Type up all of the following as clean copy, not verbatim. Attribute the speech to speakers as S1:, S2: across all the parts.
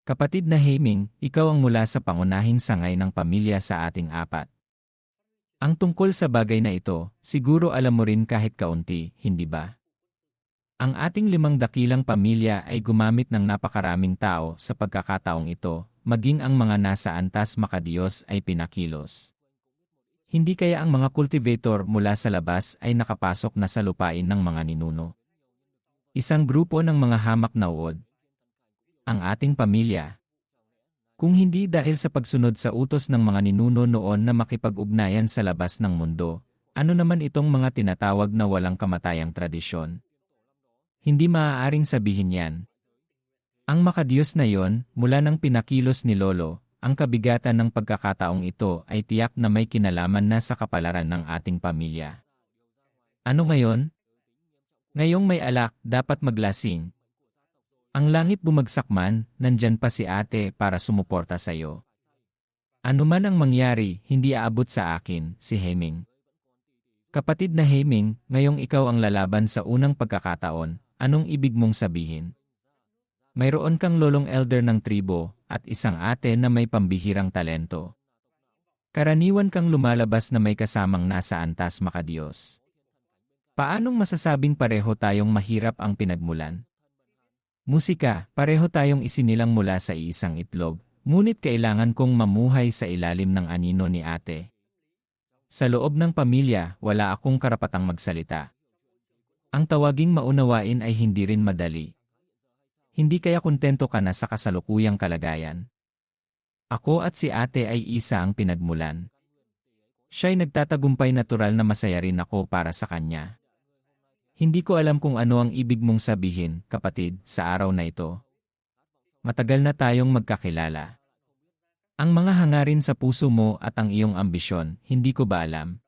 S1: Kapatid na Heming, ikaw ang mula sa pangunahing sangay ng pamilya sa ating apat. Ang tungkol sa bagay na ito, siguro alam mo rin kahit kaunti, hindi ba? Ang ating limang dakilang pamilya ay gumamit ng napakaraming tao sa pagkakataong ito, maging ang mga nasa antas makadiyos ay pinakilos. Hindi kaya ang mga cultivator mula sa labas ay nakapasok na sa lupain ng mga ninuno? Isang grupo ng mga hamak na uod. Ang ating pamilya. Kung hindi dahil sa pagsunod sa utos ng mga ninuno noon na makipag-ugnayan sa labas ng mundo, ano naman itong mga tinatawag na walang kamatayang tradisyon? Hindi maaaring sabihin yan. Ang makadiyos na yon, mula ng pinakilos ni Lolo, ang kabigatan ng pagkakataong ito ay tiyak na may kinalaman na sa kapalaran ng ating pamilya. Ano ngayon? Ngayong may alak, dapat maglasing. Ang langit bumagsak man, nandyan pa si ate para sumuporta sa'yo. Ano man ang mangyari, hindi aabot sa akin, si Heming. Kapatid na Heming, ngayong ikaw ang lalaban sa unang pagkakataon, anong ibig mong sabihin? Mayroon kang lolong elder ng tribo, at isang ate na may pambihirang talento. Karaniwan kang lumalabas na may kasamang nasa antas makadiyos. Paanong masasabing pareho tayong mahirap ang pinagmulan? Musika, pareho tayong isinilang mula sa iisang itlog, ngunit kailangan kong mamuhay sa ilalim ng anino ni ate. Sa loob ng pamilya, wala akong karapatang magsalita. Ang tawaging maunawain ay hindi rin madali. Hindi kaya kontento ka na sa kasalukuyang kalagayan? Ako at si ate ay isa ang pinagmulan. Siya'y nagtatagumpay natural na masaya rin ako para sa kanya. Hindi ko alam kung ano ang ibig mong sabihin, kapatid, sa araw na ito. Matagal na tayong magkakilala. Ang mga hangarin sa puso mo at ang iyong ambisyon, hindi ko ba alam?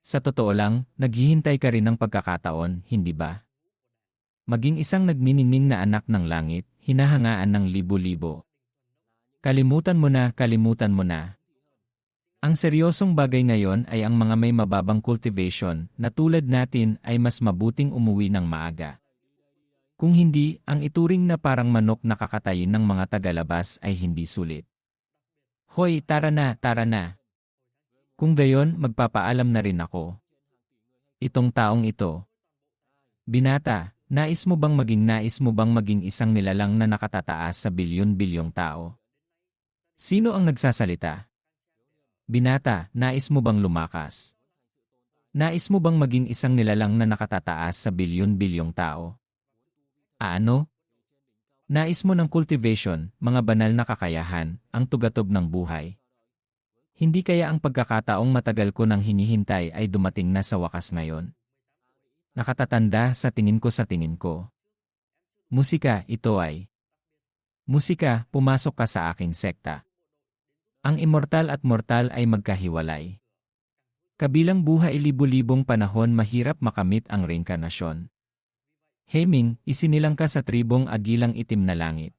S1: Sa totoo lang, naghihintay ka rin ng pagkakataon, hindi ba? Maging isang nagniningning na anak ng langit, hinahangaan ng libo-libo. Kalimutan mo na, kalimutan mo na. Ang seryosong bagay ngayon ay ang mga may mababang cultivation na tulad natin ay mas mabuting umuwi ng maaga. Kung hindi, ang ituring na parang manok na kakatayin ng mga tagalabas ay hindi sulit. Hoy, tara na, tara na. Kung gayon, magpapaalam na rin ako. Itong taong ito. Binata, nais mo bang maging isang nilalang na nakatataas sa bilyon-bilyong tao? Sino ang nagsasalita? Binata, nais mo bang lumakas? Nais mo bang maging isang nilalang na nakatataas sa bilyon-bilyong tao? Ano? Nais mo ng cultivation, mga banal na kakayahan, ang tugatog ng buhay. Hindi kaya ang pagkakataong matagal ko nang hinihintay ay dumating na sa wakas ngayon? Nakatatanda sa tingin ko. Musika, ito ay. Musika, pumasok ka sa aking sekta. Ang immortal at mortal ay magkahiwalay. Kabilang buhay libu-libong panahon mahirap makamit ang reinkarnasyon. Heming, isinilang ka sa tribong agilang itim na langit.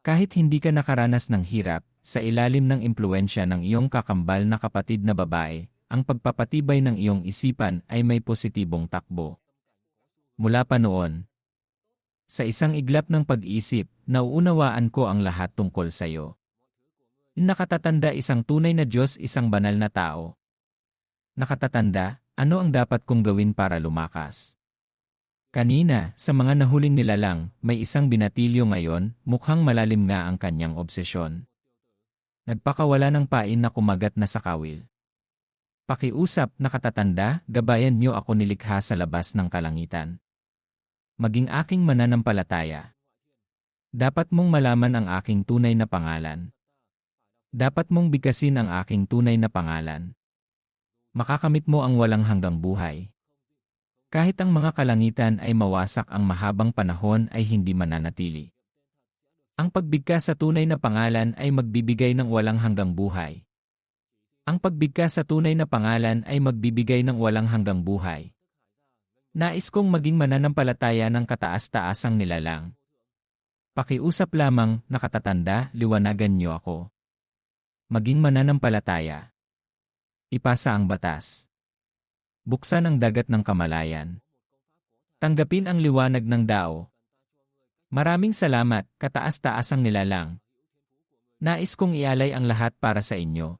S1: Kahit hindi ka nakaranas ng hirap, sa ilalim ng impluensya ng iyong kakambal na kapatid na babae, ang pagpapatibay ng iyong isipan ay may positibong takbo. Mula pa noon, sa isang iglap ng pag-isip, nauunawaan ko ang lahat tungkol sa iyo. Nakatatanda isang tunay na Diyos, isang banal na tao. Nakatatanda, ano ang dapat kong gawin para lumakas? Kanina, sa mga nahuling nilalang, may isang binatilyo ngayon, mukhang malalim nga ang kanyang obsesyon. Nagpakawala ng pain na kumagat na sa kawil. Pakiusap, nakatatanda, gabayan niyo ako nilikha sa labas ng kalangitan. Maging aking mananampalataya. Dapat mong malaman ang aking tunay na pangalan. Dapat mong bigkasin ang aking tunay na pangalan. Makakamit mo ang walang hanggang buhay. Kahit ang mga kalangitan ay mawasak, ang mahabang panahon ay hindi mananatili. Ang pagbigkas sa tunay na pangalan ay magbibigay ng walang hanggang buhay. Ang pagbigkas sa tunay na pangalan ay magbibigay ng walang hanggang buhay. Nais kong maging mananampalataya ng kataas-taasang nilalang. Pakiusap lamang, nakatatanda, liwanagan niyo ako. Maging mananampalataya. Ipasa ang batas. Buksan ang dagat ng kamalayan. Tanggapin ang liwanag ng Dao. Maraming salamat, kataas-taasang nilalang. Nais kong ialay ang lahat para sa inyo.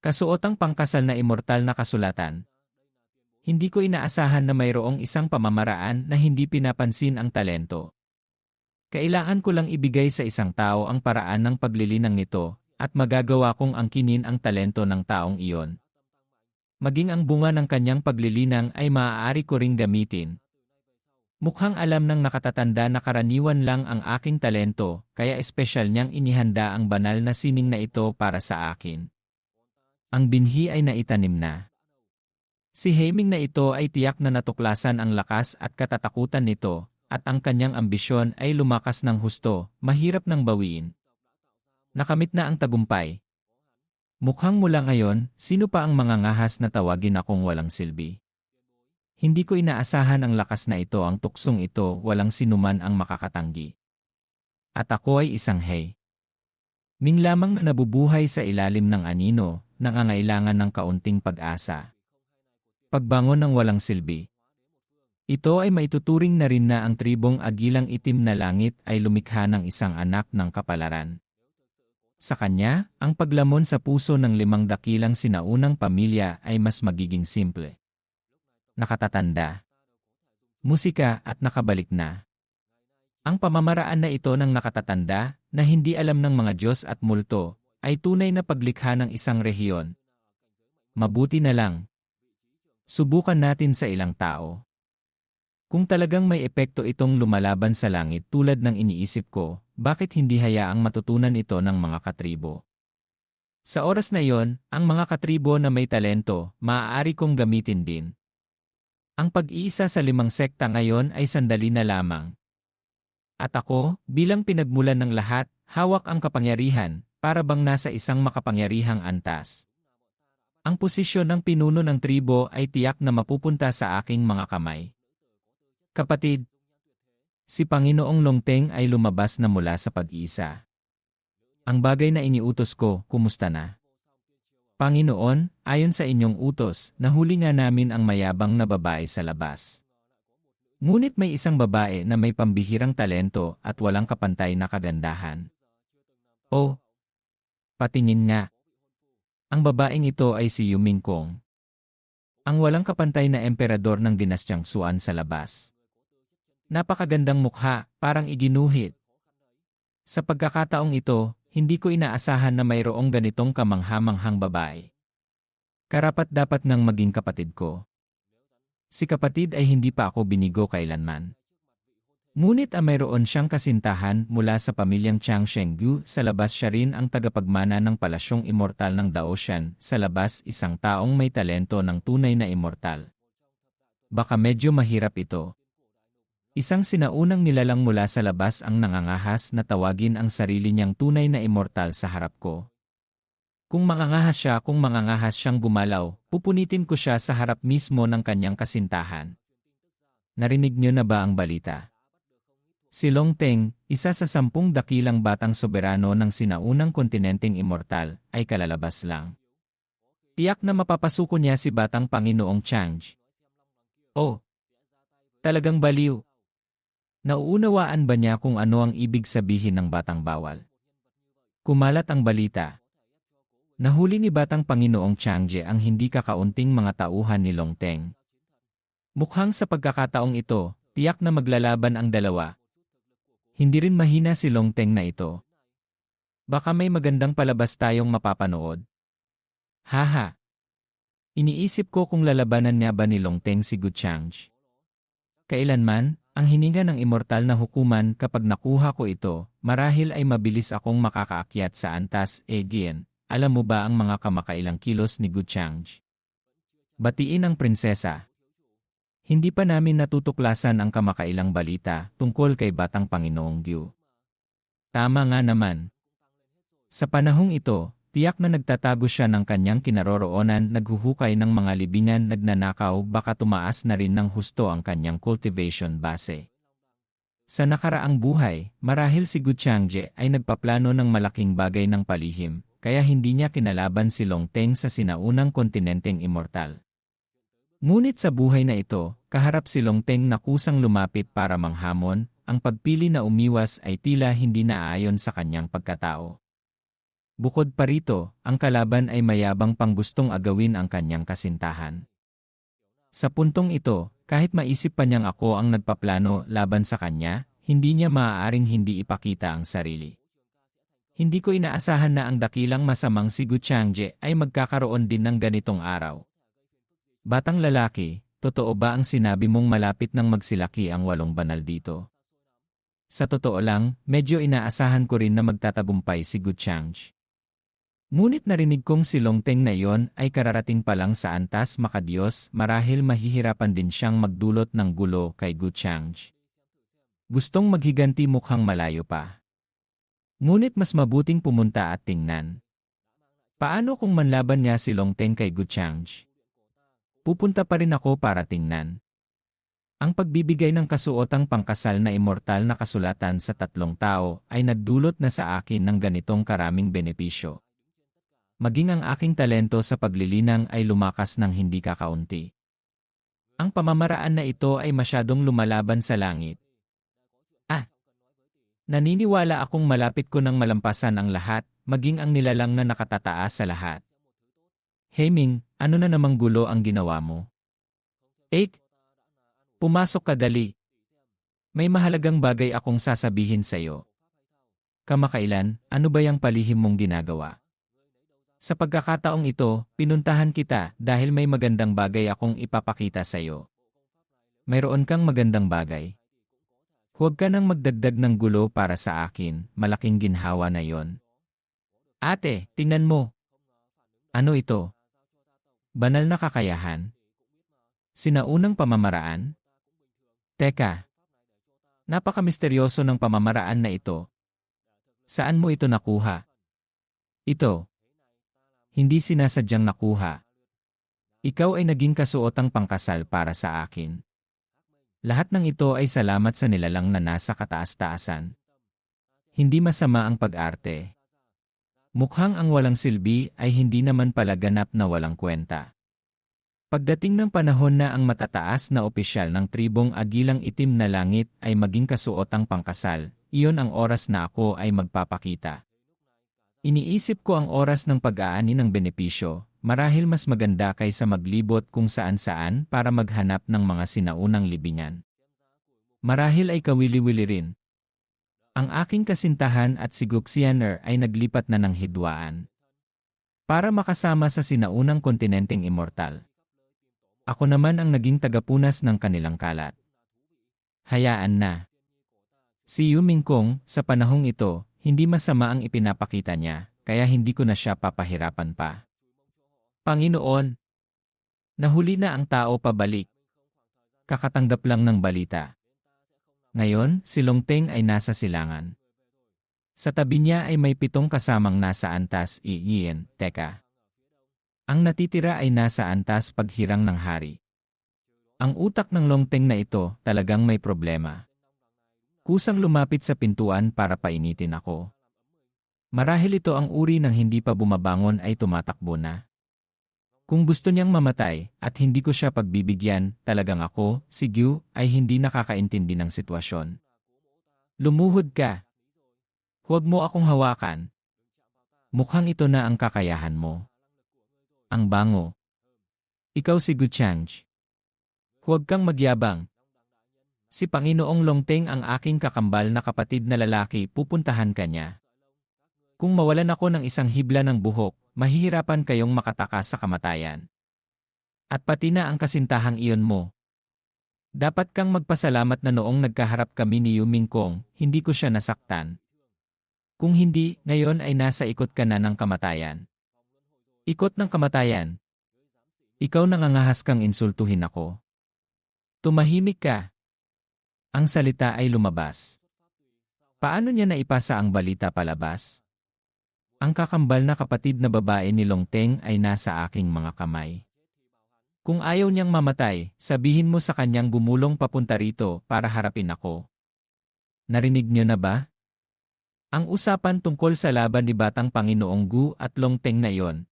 S1: Kasuotang pangkasal na immortal na kasulatan. Hindi ko inaasahan na mayroong isang pamamaraan na hindi pinapansin ang talento. Kailangan ko lang ibigay sa isang tao ang paraan ng paglilinang nito, at magagawa kong angkinin ang talento ng taong iyon. Maging ang bunga ng kanyang paglilinang ay maaari ko ring gamitin. Mukhang alam ng nakatatanda na karaniwan lang ang aking talento, kaya espesyal niyang inihanda ang banal na sining na ito para sa akin. Ang binhi ay naitanim na. Si Heming na ito ay tiyak na natuklasan ang lakas at katatakutan nito, at ang kanyang ambisyon ay lumakas ng husto, mahirap nang bawiin. Nakamit na ang tagumpay. Mukhang mula ngayon, sino pa ang mga ngahas na tawagin akong walang silbi? Hindi ko inaasahan ang lakas na ito, ang tuksong ito, walang sinuman ang makakatanggi. At ako ay isang Ming lamang na nabubuhay sa ilalim ng anino, nangangailangan ng kaunting pag-asa. Pagbangon ng walang silbi. Ito ay maituturing na rin na ang tribong agilang itim na langit ay lumikha ng isang anak ng kapalaran. Sa kanya, ang paglamon sa puso ng 5 dakilang sinaunang pamilya ay mas magiging simple. Nakatatanda. Musika at nakabalik na. Ang pamamaraan na ito ng nakatatanda, na hindi alam ng mga Diyos at multo, ay tunay na paglikha ng isang rehiyon. Mabuti na lang. Subukan natin sa ilang tao. Kung talagang may epekto itong lumalaban sa langit tulad ng iniisip ko, bakit hindi hayaang matutunan ito ng mga katribo? Sa oras na iyon, ang mga katribo na may talento, maaari kong gamitin din. Ang pag-iisa sa 5 sekta ngayon ay sandali na lamang. At ako, bilang pinagmulan ng lahat, hawak ang kapangyarihan, para bang nasa isang makapangyarihang antas. Ang posisyon ng pinuno ng tribo ay tiyak na mapupunta sa aking mga kamay. Kapatid, si Panginoong Longteng ay lumabas na mula sa pag-iisa. Ang bagay na iniutos ko, kumusta na? Panginoon, ayon sa inyong utos, nahuli nga namin ang mayabang na babae sa labas. Ngunit may isang babae na may pambihirang talento at walang kapantay na kagandahan. Oh, patingin nga. Ang babaeng ito ay si Yuming Kong, ang walang kapantay na emperador ng dinastyang Suan sa labas. Napakagandang mukha, parang iginuhit. Sa pagkakataong ito, hindi ko inaasahan na mayroong ganitong kamangha-manghang babae. Karapat-dapat ngang maging kapatid ko. Si kapatid ay hindi pa ako binigo kailanman. Ngunit mayroon siyang kasintahan mula sa pamilyang Chiang Shenggu, sa labas siya rin ang tagapagmana ng palasyong immortal ng Daoshan, sa labas isang taong may talento ng tunay na immortal. Baka medyo mahirap ito. Isang sinaunang nilalang mula sa labas ang nangangahas na tawagin ang sarili niyang tunay na immortal sa harap ko. Kung mangangahas siyang gumalaw, pupunitin ko siya sa harap mismo ng kanyang kasintahan. Narinig niyo na ba ang balita? Si Longteng, isa sa 10 dakilang batang soberano ng sinaunang kontinenteng immortal, ay kalalabas lang. Tiyak na mapapasuko niya si batang Panginoong Chang'e. Oh, talagang baliw. Nauunawaan ba niya kung ano ang ibig sabihin ng batang bawal? Kumalat ang balita. Nahuli ni batang Panginoong Chang'e ang hindi kakaunting mga tauhan ni Longteng. Mukhang sa pagkakataong ito, tiyak na maglalaban ang dalawa. Hindi rin mahina si Longteng na ito. Baka may magandang palabas tayong mapapanood. Haha. Iniisip ko kung lalabanan niya ba ni Longteng si Gu Chang'e. Kailanman, ang hininga ng immortal na hukuman kapag nakuha ko ito, marahil ay mabilis akong makakaakyat sa antas, Gian. Alam mo ba ang mga kamakailang kilos ni Gu Chang'e? Batiin ang prinsesa. Hindi pa namin natutuklasan ang kamakailang balita tungkol kay batang Panginoong Gyu. Tama nga naman. Sa panahong ito, tiyak na nagtatago siya ng kanyang kinaroroonan, naghuhukay ng mga libingan, nagnanakaw, baka tumaas na rin ng husto ang kanyang cultivation base. Sa nakaraang buhay, marahil si Gu Chang'e ay nagpaplano ng malaking bagay ng palihim, kaya hindi niya kinalaban si Longteng sa sinaunang kontinenteng immortal. Ngunit sa buhay na ito, kaharap si Longteng na kusang lumapit para manghamon, ang pagpili na umiwas ay tila hindi naaayon sa kanyang pagkatao. Bukod pa rito, ang kalaban ay mayabang pang gustong agawin ang kanyang kasintahan. Sa puntong ito, kahit maisip pa niyang ako ang nagpaplano laban sa kanya, hindi niya maaaring hindi ipakita ang sarili. Hindi ko inaasahan na ang dakilang masamang si Gu Changje ay magkakaroon din ng ganitong araw. Batang lalaki, totoo ba ang sinabi mong malapit nang magsilaki ang 8 banal dito? Sa totoo lang, medyo inaasahan ko rin na magtatagumpay si Gu Changje. Ngunit narinig kong si Long Teng na iyon ay kararating pa lang sa antas makadiyos marahil mahihirapan din siyang magdulot ng gulo kay Gu Changje. Gustong maghiganti mukhang malayo pa. Ngunit mas mabuting pumunta at tingnan. Paano kung manlaban niya si Long Teng kay Gu Changje? Pupunta pa rin ako para tingnan. Ang pagbibigay ng kasuotang pangkasal na immortal na kasulatan sa 3 tao ay nagdulot na sa akin ng ganitong karaming benepisyo. Maging ang aking talento sa paglilinang ay lumakas ng hindi kakaunti. Ang pamamaraan na ito ay masyadong lumalaban sa langit. Naniniwala akong malapit ko nang malampasan ang lahat, maging ang nilalang na nakatataas sa lahat. Heming, ano na namang gulo ang ginawa mo? 8. Pumasok ka dali. May mahalagang bagay akong sasabihin sa iyo. Kamakailan, ano ba yung palihim mong ginagawa? Sa pagkakataong ito, pinuntahan kita dahil may magandang bagay akong ipapakita sa iyo. Mayroon kang magandang bagay. Huwag ka nang magdagdag ng gulo para sa akin, malaking ginhawa na yon. Ate, tingnan mo. Ano ito? Banal na kakayahan? Sinaunang pamamaraan? Teka. Napaka-misteryoso ng pamamaraan na ito. Saan mo ito nakuha? Ito. Hindi sinasadyang nakuha. Ikaw ay naging kasuotang pangkasal para sa akin. Lahat ng ito ay salamat sa nilalang na nasa kataas-taasan. Hindi masama ang pag-arte. Mukhang ang walang silbi ay hindi naman pala ganap na walang kwenta. Pagdating ng panahon na ang matataas na opisyal ng tribong Agilang Itim na Langit ay maging kasuotang pangkasal, iyon ang oras na ako ay magpapakita. Iniisip ko ang oras ng pag-aani ng benepisyo, marahil mas maganda kaysa maglibot kung saan-saan para maghanap ng mga sinaunang libingan. Marahil ay kawili-wili rin. Ang aking kasintahan at si Guxianer ay naglipat na ng hidwaan para makasama sa sinaunang kontinenteng immortal. Ako naman ang naging tagapunas ng kanilang kalat. Hayaan na. Si Yu Mingkong, sa panahong ito, hindi masama ang ipinapakita niya, kaya hindi ko na siya papahirapan pa. Panginoon, nahuli na ang tao pabalik. Kakatanggap lang ng balita. Ngayon, si Long Teng ay nasa silangan. Sa tabi niya ay may 7 kasamang nasa antas iiyen, teka. Ang natitira ay nasa antas paghirang ng hari. Ang utak ng Long Teng na ito talagang may problema. Kusang lumapit sa pintuan para painitin ako. Marahil ito ang uri ng hindi pa bumabangon ay tumatakbo na. Kung gusto niyang mamatay at hindi ko siya pagbibigyan, talagang ako, si Gyu, ay hindi nakakaintindi ng sitwasyon. Lumuhod ka. Huwag mo akong hawakan. Mukhang ito na ang kakayahan mo. Ang bango. Ikaw si Gu Changje. Huwag kang magyabang. Si Panginoong Long Teng ang aking kakambal na kapatid na lalaki, pupuntahan ka niya. Kung mawalan ako ng isang hibla ng buhok, mahihirapan kayong makatakas sa kamatayan. At pati na ang kasintahang iyon mo. Dapat kang magpasalamat na noong nagkaharap kami ni Yu Mingkong, hindi ko siya nasaktan. Kung hindi, ngayon ay nasa ikot ka na ng kamatayan. Ikot ng kamatayan. Ikaw nangangahas kang insultuhin ako. Tumahimik ka. Ang salita ay lumabas. Paano niya naipasa ang balita palabas? Ang kakambal na kapatid na babae ni Long Teng ay nasa aking mga kamay. Kung ayaw niyang mamatay, sabihin mo sa kanyang gumulong papunta rito para harapin ako. Narinig niyo na ba? Ang usapan tungkol sa laban ni Batang Panginoong Gu at Long Teng na iyon.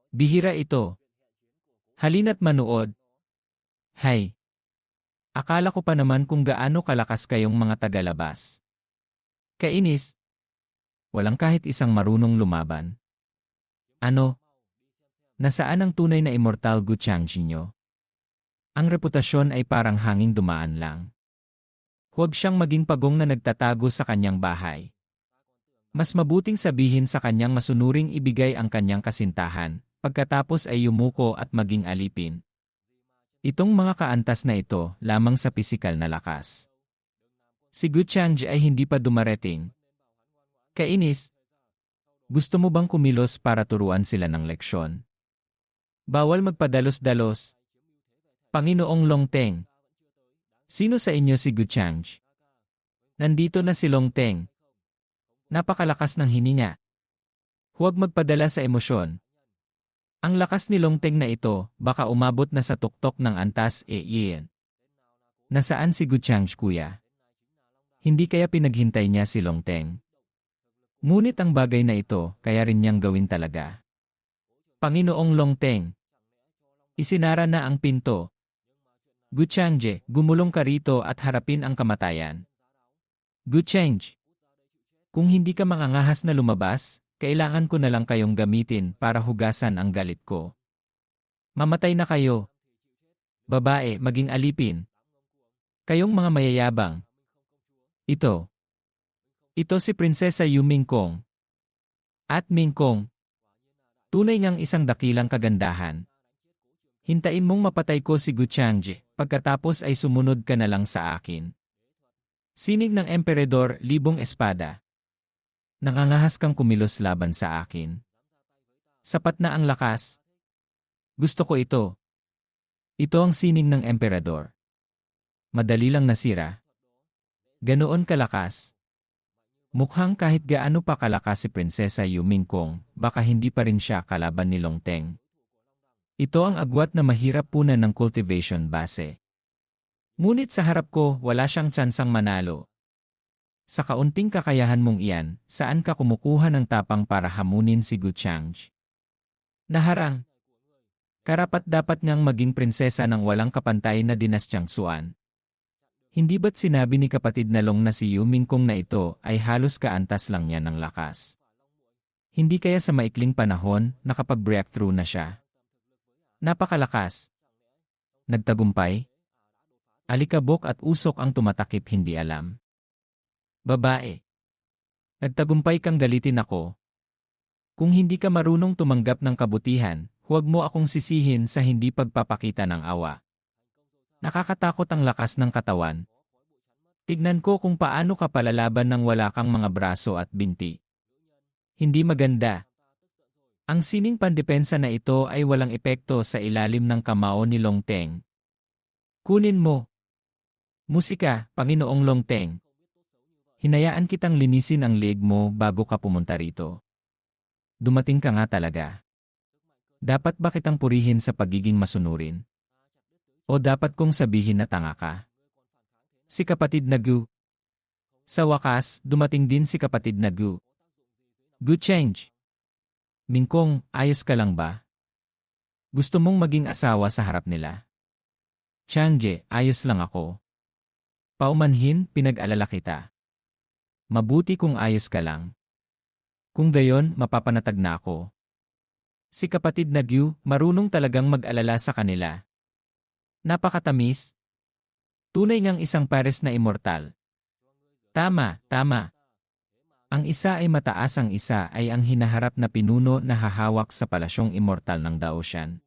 S1: Bihira ito. Halina't manood. Hay! Akala ko pa naman kung gaano kalakas kayong mga tagalabas. Kainis. Walang kahit isang marunong lumaban. Ano? Nasaan ang tunay na immortal Gu Changji nyo? Ang reputasyon ay parang hanging dumaan lang. Huwag siyang maging pagong na nagtatago sa kanyang bahay. Mas mabuting sabihin sa kanyang masunuring ibigay ang kanyang kasintahan, pagkatapos ay yumuko at maging alipin. Itong mga kaantas na ito lamang sa pisikal na lakas. Si Gu Changji ay hindi pa dumarating. Kainis. Gusto mo bang kumilos para turuan sila ng leksyon? Bawal magpadalos-dalos. Panginoong Longteng. Sino sa inyo si Gu Changji? Nandito na si Longteng. Napakalakas ng hininga. Huwag magpadala sa emosyon. Ang lakas ni Longteng na ito, baka umabot na sa tuktok ng antas iyan. Nasaan si Gu Changji kuya? Hindi kaya pinaghintay niya si Longteng? Ngunit ang bagay na ito, kaya rin niyang gawin talaga. Panginoong Longteng. Isinara na ang pinto. Gu Changji, gumulong ka rito at harapin ang kamatayan. Gu Changji. Kung hindi ka mangangahas na lumabas, kailangan ko na lang kayong gamitin para hugasan ang galit ko. Mamatay na kayo. Babae, maging alipin. Kayong mga mayayabang. Ito si Prinsesa Yu Mingkong. At Mingkong. Tunay ngang isang dakilang kagandahan. Hintayin mong mapatay ko si Gu Changji, pagkatapos ay sumunod ka na lang sa akin. Sinig ng Emperador, libong espada. Nangangahas kang kumilos laban sa akin. Sapat na ang lakas. Gusto ko ito. Ito ang sining ng Emperador. Madali lang nasira. Ganoon kalakas. Mukhang kahit gaano pa kalakas si Prinsesa Yu Mingkong, baka hindi pa rin siya kalaban ni Longteng. Ito ang agwat na mahirap punan ng cultivation base. Ngunit sa harap ko, wala siyang tsansang manalo. Sa kaunting kakayahan mong iyan, saan ka kumukuha ng tapang para hamunin si Gu Changji? Naharang. Karapat-dapat niyang maging prinsesa ng walang kapantay na dinastyang Xuan. Hindi ba't sinabi ni kapatid na Long na si Yu Mingkong na ito ay halos kaantas lang niya ng lakas? Hindi kaya sa maikling panahon nakapag-breakthrough na siya? Napakalakas. Nagtagumpay? Alikabok at usok ang tumatakip hindi alam. Babae. Nagtagumpay kang galitin ako. Kung hindi ka marunong tumanggap ng kabutihan, huwag mo akong sisihin sa hindi pagpapakita ng awa. Nakakatakot ang lakas ng katawan. Tignan ko kung paano ka palalaban ng wala kang mga braso at binti. Hindi maganda. Ang sining pandepensa na ito ay walang epekto sa ilalim ng kamao ni Longteng. Kunin mo. Musika, Panginoong Longteng. Hinayaan kitang linisin ang leg mo bago ka pumunta rito. Dumating ka nga talaga. Dapat ba kitang purihin sa pagiging masunurin? O dapat kong sabihin na tanga ka? Si kapatid na Gu. Sa wakas, dumating din si kapatid na Gu. Gu Changji. Mingkong, ayos ka lang ba? Gusto mong maging asawa sa harap nila? Changji, ayos lang ako. Paumanhin, pinag-alala kita. Mabuti kung ayos ka lang. Kung gayon, mapapanatag na ako. Si kapatid na Gu, marunong talagang mag-alala sa kanila. Napakatamis. Tunay ngang isang pares na immortal. Tama, tama. Ang isa ay mataas, ang isa ay ang hinaharap na pinuno na hahawak sa palasyong immortal ng Daoshan.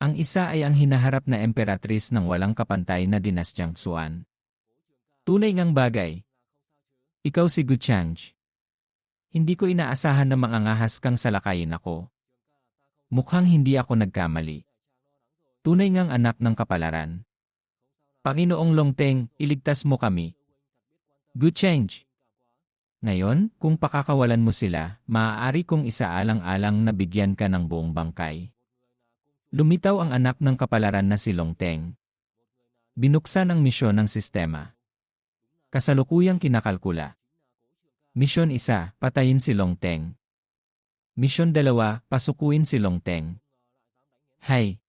S1: Ang isa ay ang hinaharap na emperatris ng walang kapantay na dinastyang Xuan. Tunay ngang bagay. Ikaw si Gu Changji. Hindi ko inaasahan na mangangahas kang salakayin ako. Mukhang hindi ako nagkamali. Tunay ngang anak ng kapalaran. Panginoong Longteng, iligtas mo kami. Gu Changji. Ngayon, kung pakakawalan mo sila, maaari kong isaalang-alang na bigyan ka ng buong bangkay. Lumitaw ang anak ng kapalaran na si Longteng. Binuksan ang misyon ng sistema. Kasalukuyang kinakalkula. Misyon 1, patayin si Longteng. Misyon 2, pasukuin si Longteng. Hay!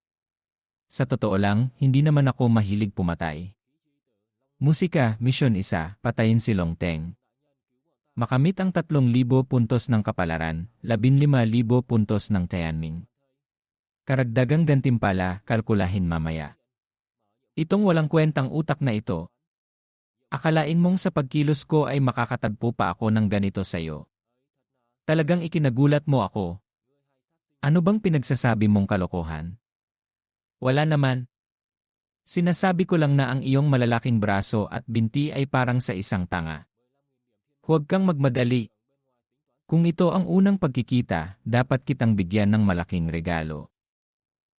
S1: Sa totoo lang, hindi naman ako mahilig pumatay. Musika, Misyon 1, patayin si Long Teng. Makamit ang 3,000 puntos ng kapalaran, 15,000 puntos ng Tianming. Karagdagang gantimpala, kalkulahin mamaya. Itong walang kwentang utak na ito. Akalain mong sa pagkilos ko ay makakatagpo pa ako ng ganito sa'yo. Talagang ikinagulat mo ako. Ano bang pinagsasabi mong kalokohan? Wala naman. Sinasabi ko lang na ang iyong malalaking braso at binti ay parang sa isang tanga. Huwag kang magmadali. Kung ito ang unang pagkikita, dapat kitang bigyan ng malaking regalo.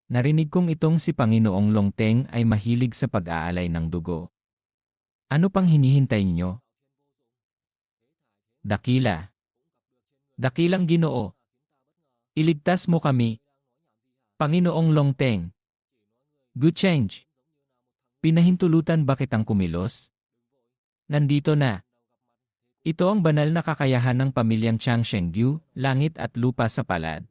S1: Narinig kong itong si Panginoong Long Teng ay mahilig sa pag-aalay ng dugo. Ano pang hinihintay niyo? Dakila. Dakilang Ginoo. Iligtas mo kami. Panginoong Long Teng. Good change. Pinahintulutan ba kitang kumilos? Nandito na. Ito ang banal na kakayahan ng pamilyang Chang Shengyu, langit at lupa sa palad.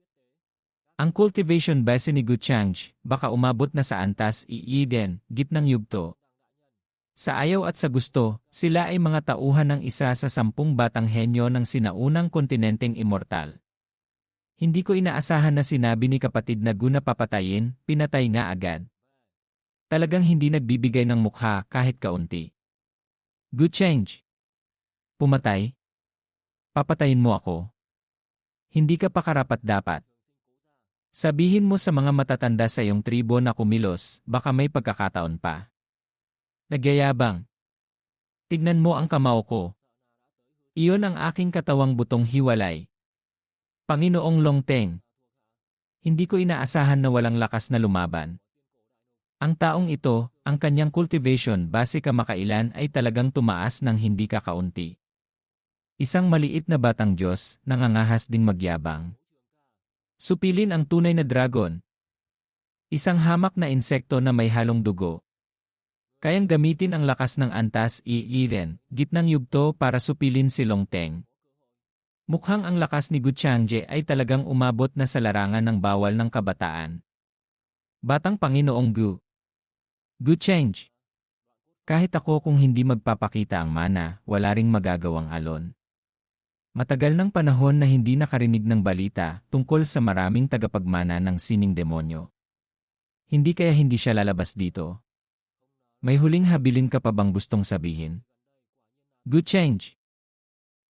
S1: Ang cultivation base ni Gu Changge, baka umabot na sa antas i-Eden, gitnang yugto. Sa ayaw at sa gusto, sila ay mga tauhan ng isa sa 10 batang henyo ng sinaunang kontinenteng immortal. Hindi ko inaasahan na sinabi ni kapatid na Gu na papatayin, pinatay nga agad. Talagang hindi nagbibigay ng mukha kahit kaunti. Gu Changge. Pumatay? Papatayin mo ako? Hindi ka pa karapat-dapat. Sabihin mo sa mga matatanda sa iyong tribo na kumilos, baka may pagkakataon pa. Nagyayabang. Tignan mo ang kamao ko. Iyon ang aking katawang butong hiwalay. Panginoong Long Teng. Hindi ko inaasahan na walang lakas na lumaban. Ang taong ito, ang kanyang cultivation base kamakailan ay talagang tumaas ng hindi kakaunti. Isang maliit na batang Diyos, nangangahas ding magyabang. Supilin ang tunay na dragon. Isang hamak na insekto na may halong dugo. Kayang gamitin ang lakas ng antas i-Eden, gitnang yugto para supilin si Long Teng. Mukhang ang lakas ni Gu Changge ay talagang umabot na sa larangan ng bawal ng kabataan. Batang Panginoong Gu. Gu Changge. Kahit ako kung hindi magpapakita ang mana, wala ring magagawang alon. Matagal ng panahon na hindi nakarinig ng balita tungkol sa maraming tagapagmana ng sining demonyo. Hindi kaya hindi siya lalabas dito? May huling habilin ka pa bang gustong sabihin? Good change.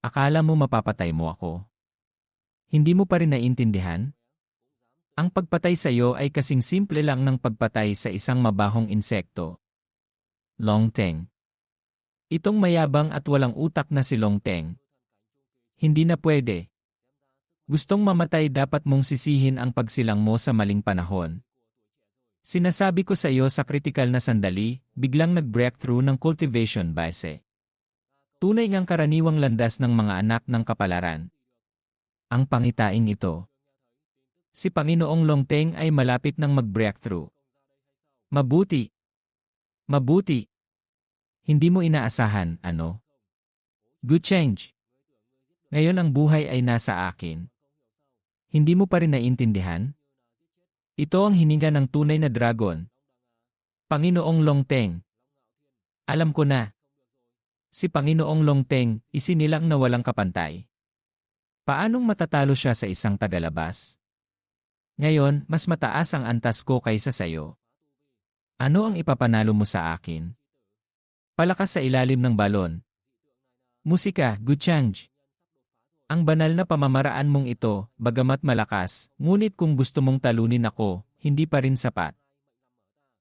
S1: Akala mo mapapatay mo ako? Hindi mo pa rin naiintindihan? Ang pagpatay sa iyo ay kasing simple lang ng pagpatay sa isang mabahong insekto. Long Teng. Itong mayabang at walang utak na si Long Teng. Hindi na pwede. Gustong mamatay dapat mong sisihin ang pagsilang mo sa maling panahon. Sinasabi ko sa iyo sa kritikal na sandali, biglang nag-breakthrough ng cultivation base. Tunay ngang karaniwang landas ng mga anak ng kapalaran. Ang pangitain ito. Si Panginoong Long Teng ay malapit ng mag-breakthrough. Mabuti. Mabuti. Hindi mo inaasahan, ano? Good change. Ngayon ang buhay ay nasa akin. Hindi mo pa rin naiintindihan? Ito ang hininga ng tunay na dragon. Panginoong Long Teng. Alam ko na. Si Panginoong Long Teng, isinilang na walang kapantay. Paanong matatalo siya sa isang tagalabas? Ngayon, mas mataas ang antas ko kaysa sayo. Ano ang ipapanalo mo sa akin? Palakas sa ilalim ng balon. Musika, Gu Changge. Ang banal na pamamaraan mong ito, bagamat malakas, ngunit kung gusto mong talunin ako, hindi pa rin sapat.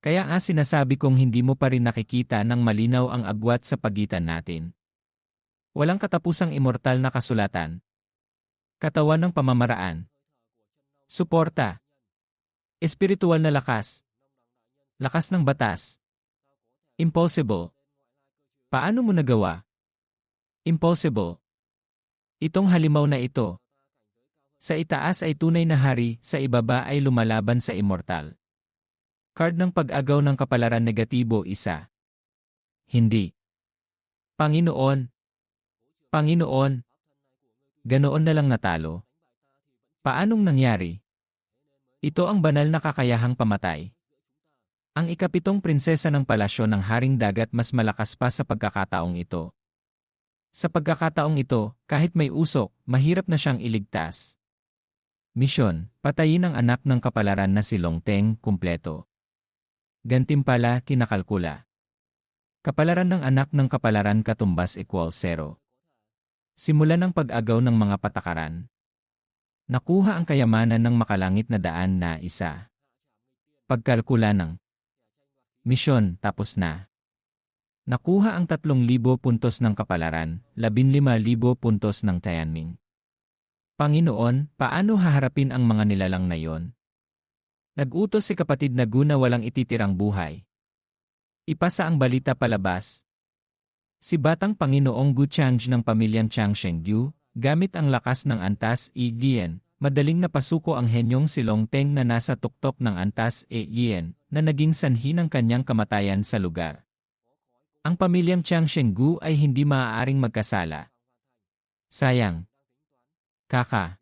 S1: Kaya nga sinasabi kong hindi mo pa rin nakikita ng malinaw ang agwat sa pagitan natin. Walang katapusang immortal na kasulatan. Katawan ng pamamaraan. Suporta. Espiritual na lakas. Lakas ng batas. Impossible. Paano mo nagawa? Impossible. Itong halimaw na ito. Sa itaas ay tunay na hari, sa ibaba ay lumalaban sa immortal. Card ng pag-agaw ng kapalaran negatibo 1. Hindi. Panginoon. Panginoon. Ganoon na lang natalo. Paanong nangyari? Ito ang banal na kakayahang pamatay. Ang ikapitong prinsesa ng palasyo ng Haring Dagat mas malakas pa sa pagkakataong ito. Sa pagkakataong ito, kahit may usok, mahirap na siyang iligtas. Misyon, patayin ang anak ng kapalaran na si Long Teng kumpleto. Gantimpala, kinakalkula. Kapalaran ng anak ng kapalaran katumbas equals 0. Simula ng pag-agaw ng mga patakaran. Nakuha ang kayamanan ng makalangit na daan na isa. Pagkalkula ng misyon, tapos na. Nakuha ang 3,000 puntos ng kapalaran, 15,000 puntos ng Tianming. Panginoon, paano haharapin ang mga nilalang na yon? Nag-utos si kapatid na Gu na walang ititirang buhay. Ipasa ang balita palabas. Si Batang Panginoong Gu Changge ng pamilyang Chang Shengyu, gamit ang lakas ng antas Yi, madaling napasuko ang henyong si Long Teng na nasa tuktok ng antas Yi, na naging sanhi ng kanyang kamatayan sa lugar. Ang pamilyang Chang Shenggu ay hindi maaaring magkasala. Sayang. Kaka.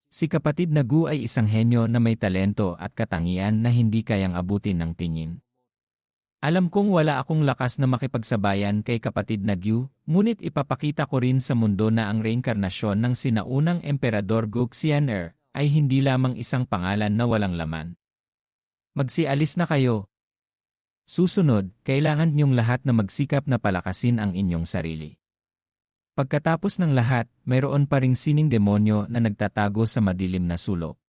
S1: Si kapatid na Gu ay isang henyo na may talento at katangian na hindi kayang abutin ng tingin. Alam kong wala akong lakas na makipagsabayan kay kapatid na Gu, ngunit ipapakita ko rin sa mundo na ang reinkarnasyon ng sinaunang emperador Gu Xian'er ay hindi lamang isang pangalan na walang laman. Magsialis na kayo. Susunod, kailangan niyong lahat na magsikap na palakasin ang inyong sarili. Pagkatapos ng lahat, mayroon pa ring sining demonyo na nagtatago sa madilim na sulok.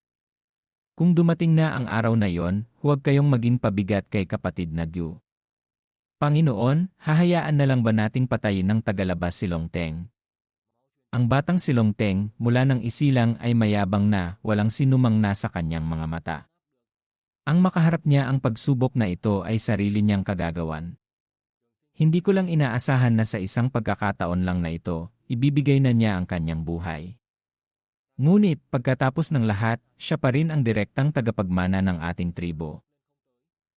S1: Kung dumating na ang araw na yon, huwag kayong maging pabigat kay kapatid na Gu. Panginoon, hahayaan na lang ba nating patayin ng tagalabas si Long Teng? Ang batang si Long Teng, mula ng isilang ay mayabang na, walang sinumang nasa kanyang mga mata. Ang makaharap niya ang pagsubok na ito ay sarili niyang kagagawan. Hindi ko lang inaasahan na sa isang pagkakataon lang na ito, ibibigay na niya ang kanyang buhay. Ngunit, pagkatapos ng lahat, siya pa rin ang direktang tagapagmana ng ating tribo.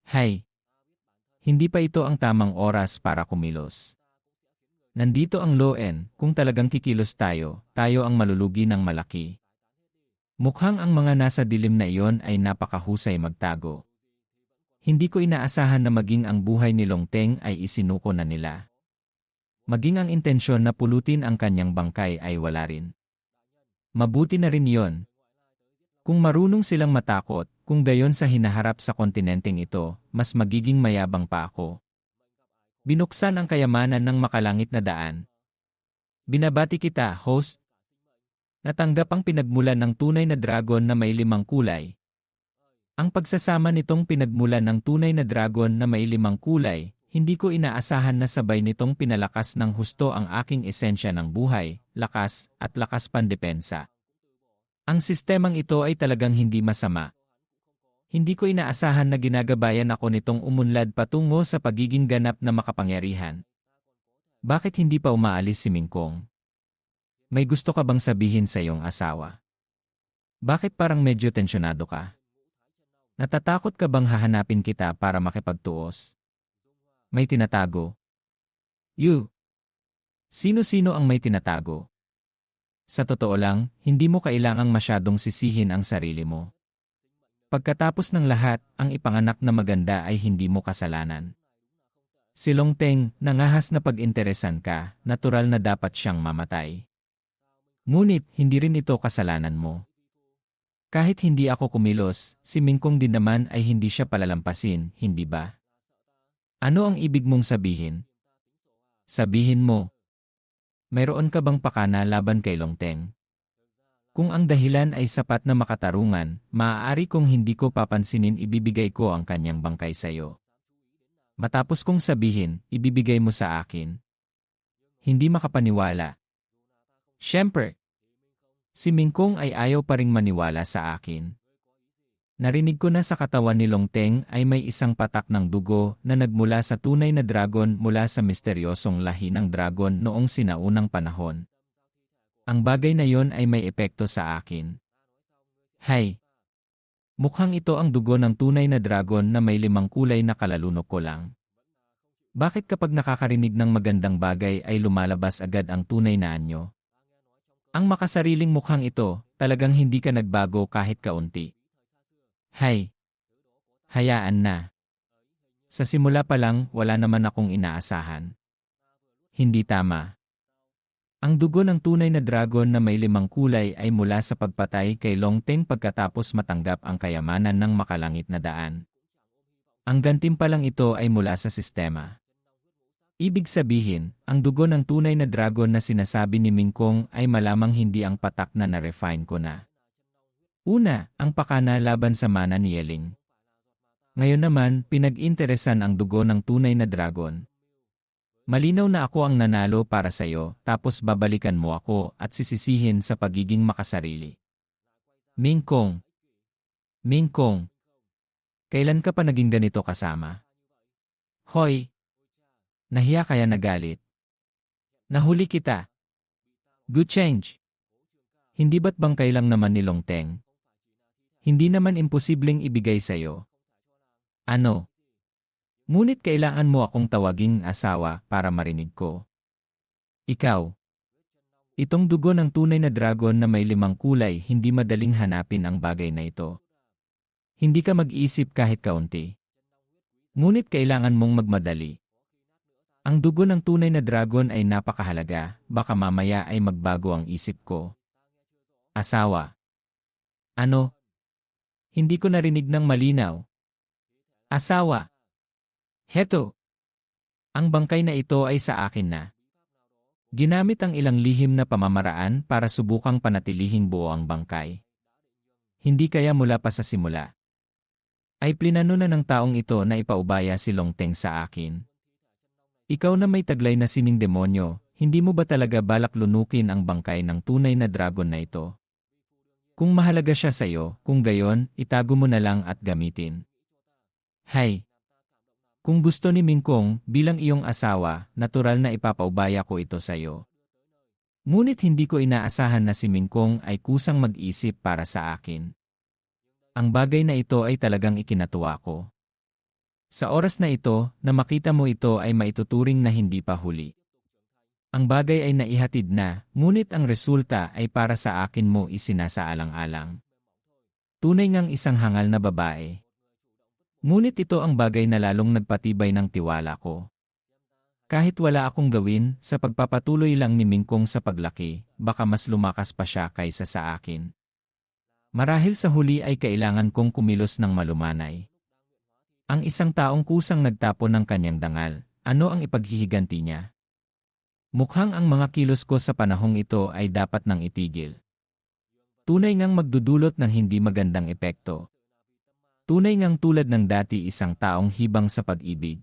S1: Hay! Hindi pa ito ang tamang oras para kumilos. Nandito ang Loen, kung talagang kikilos tayo, tayo ang malulugi ng malaki. Mukhang ang mga nasa dilim na iyon ay napakahusay magtago. Hindi ko inaasahan na maging ang buhay ni Long Teng ay isinuko na nila. Maging ang intensyon na pulutin ang kanyang bangkay ay wala rin. Mabuti na rin yon. Kung marunong silang matakot, kung gayon sa hinaharap sa kontinenteng ito, mas magiging mayabang pa ako. Binuksan ang kayamanan ng makalangit na daan. Binabati kita, host. Natanggap ang pinagmulan ng tunay na dragon na may 5 kulay. Ang pagsasama nitong pinagmulan ng tunay na dragon na may 5 kulay, hindi ko inaasahan na sabay nitong pinalakas ng husto ang aking esensya ng buhay, lakas, at lakas pandepensa. Ang sistemang ito ay talagang hindi masama. Hindi ko inaasahan na ginagabayan ako nitong umunlad patungo sa pagiging ganap na makapangyarihan. Bakit hindi pa umaalis si Mingkong? May gusto ka bang sabihin sa iyong asawa? Bakit parang medyo tensyonado ka? Natatakot ka bang hahanapin kita para makipagtuos? May tinatago. You. Sino-sino ang may tinatago? Sa totoo lang, hindi mo kailangang masyadong sisihin ang sarili mo. Pagkatapos ng lahat, ang ipanganak na maganda ay hindi mo kasalanan. Si Long Teng, nangahas na pag-interesan ka, natural na dapat siyang mamatay. Ngunit, hindi rin ito kasalanan mo. Kahit hindi ako kumilos, si Mingkong din naman ay hindi siya palalampasin, hindi ba? Ano ang ibig mong sabihin? Sabihin mo, mayroon ka bang pakana laban kay Long Teng? Kung ang dahilan ay sapat na makatarungan, maaari kong hindi ko papansinin ibibigay ko ang kanyang bangkay sa iyo. Matapos kong sabihin, ibibigay mo sa akin. Hindi makapaniwala. Siyempre, si Mingkong ay ayaw pa ring maniwala sa akin. Narinig ko na sa katawan ni Long Teng ay may isang patak ng dugo na nagmula sa tunay na dragon mula sa misteryosong lahi ng dragon noong sinaunang panahon. Ang bagay na yon ay may epekto sa akin. Hay! Mukhang ito ang dugo ng tunay na dragon na may 5 kulay na kalalunok ko lang. Bakit kapag nakakarinig ng magandang bagay ay lumalabas agad ang tunay na anyo? Ang makasariling mukhang ito, talagang hindi ka nagbago kahit kaunti. Hay! Hayaan na. Sa simula pa lang, wala naman akong inaasahan. Hindi tama. Ang dugo ng tunay na dragon na may 5 kulay ay mula sa pagpatay kay Long Teng pagkatapos matanggap ang kayamanan ng makalangit na daan. Ang gantimpalang ito ay mula sa sistema. Ibig sabihin, ang dugo ng tunay na dragon na sinasabi ni Ming Kong ay malamang hindi ang patak na na-refine ko na. Una, ang pakana laban sa mana ni Yeling. Ngayon naman, pinag-interesan ang dugo ng tunay na dragon. Malinaw na ako ang nanalo para sa'yo, tapos babalikan mo ako at sisisihin sa pagiging makasarili. Ming Kong. Ming Kong. Kailan ka pa naging ganito kasama? Hoy! Nahiya kaya nagalit? Nahuli kita. Good change. Hindi ba't bangkay lang naman ni Long Teng? Hindi naman imposibleng ibigay sa'yo. Ano? Ngunit kailangan mo akong tawaging asawa para marinig ko. Ikaw. Itong dugo ng tunay na dragon na may 5 kulay, hindi madaling hanapin ang bagay na ito. Hindi ka mag-isip kahit kaunti. Ngunit kailangan mong magmadali. Ang dugo ng tunay na dragon ay napakahalaga, baka mamaya ay magbago ang isip ko. Asawa. Ano? Hindi ko narinig ng malinaw. Asawa. Heto. Ang bangkay na ito ay sa akin na. Ginamit ang ilang lihim na pamamaraan para subukang panatilihing buo ang bangkay. Hindi kaya mula pa sa simula. Ay plinano na ng taong ito na ipaubaya si Long Teng sa akin. Ikaw na may taglay na sining demonyo, hindi mo ba talaga balak lunukin ang bangkay ng tunay na dragon na ito? Kung mahalaga siya sa'yo, kung gayon, itago mo na lang at gamitin. Hay! Kung gusto ni Ming Kong, bilang iyong asawa, natural na ipapaubaya ko ito sa'yo. Ngunit hindi ko inaasahan na si Ming Kong ay kusang mag-isip para sa akin. Ang bagay na ito ay talagang ikinatuwa ko. Sa oras na ito, na makita mo ito ay maituturing na hindi pa huli. Ang bagay ay naihatid na, ngunit ang resulta ay para sa akin mo isinasaalang-alang. Tunay ngang isang hangal na babae. Ngunit ito ang bagay na lalong nagpatibay ng tiwala ko. Kahit wala akong gawin, sa pagpapatuloy lang ni Ming Kong sa paglaki, baka mas lumakas pa siya kaysa sa akin. Marahil sa huli ay kailangan kong kumilos ng malumanay. Ang isang taong kusang nagtapon ng kanyang dangal, ano ang ipaghihiganti niya? Mukhang ang mga kilos ko sa panahong ito ay dapat nang itigil. Tunay ngang magdudulot ng hindi magandang epekto. Tunay ngang tulad ng dati isang taong hibang sa pag-ibig.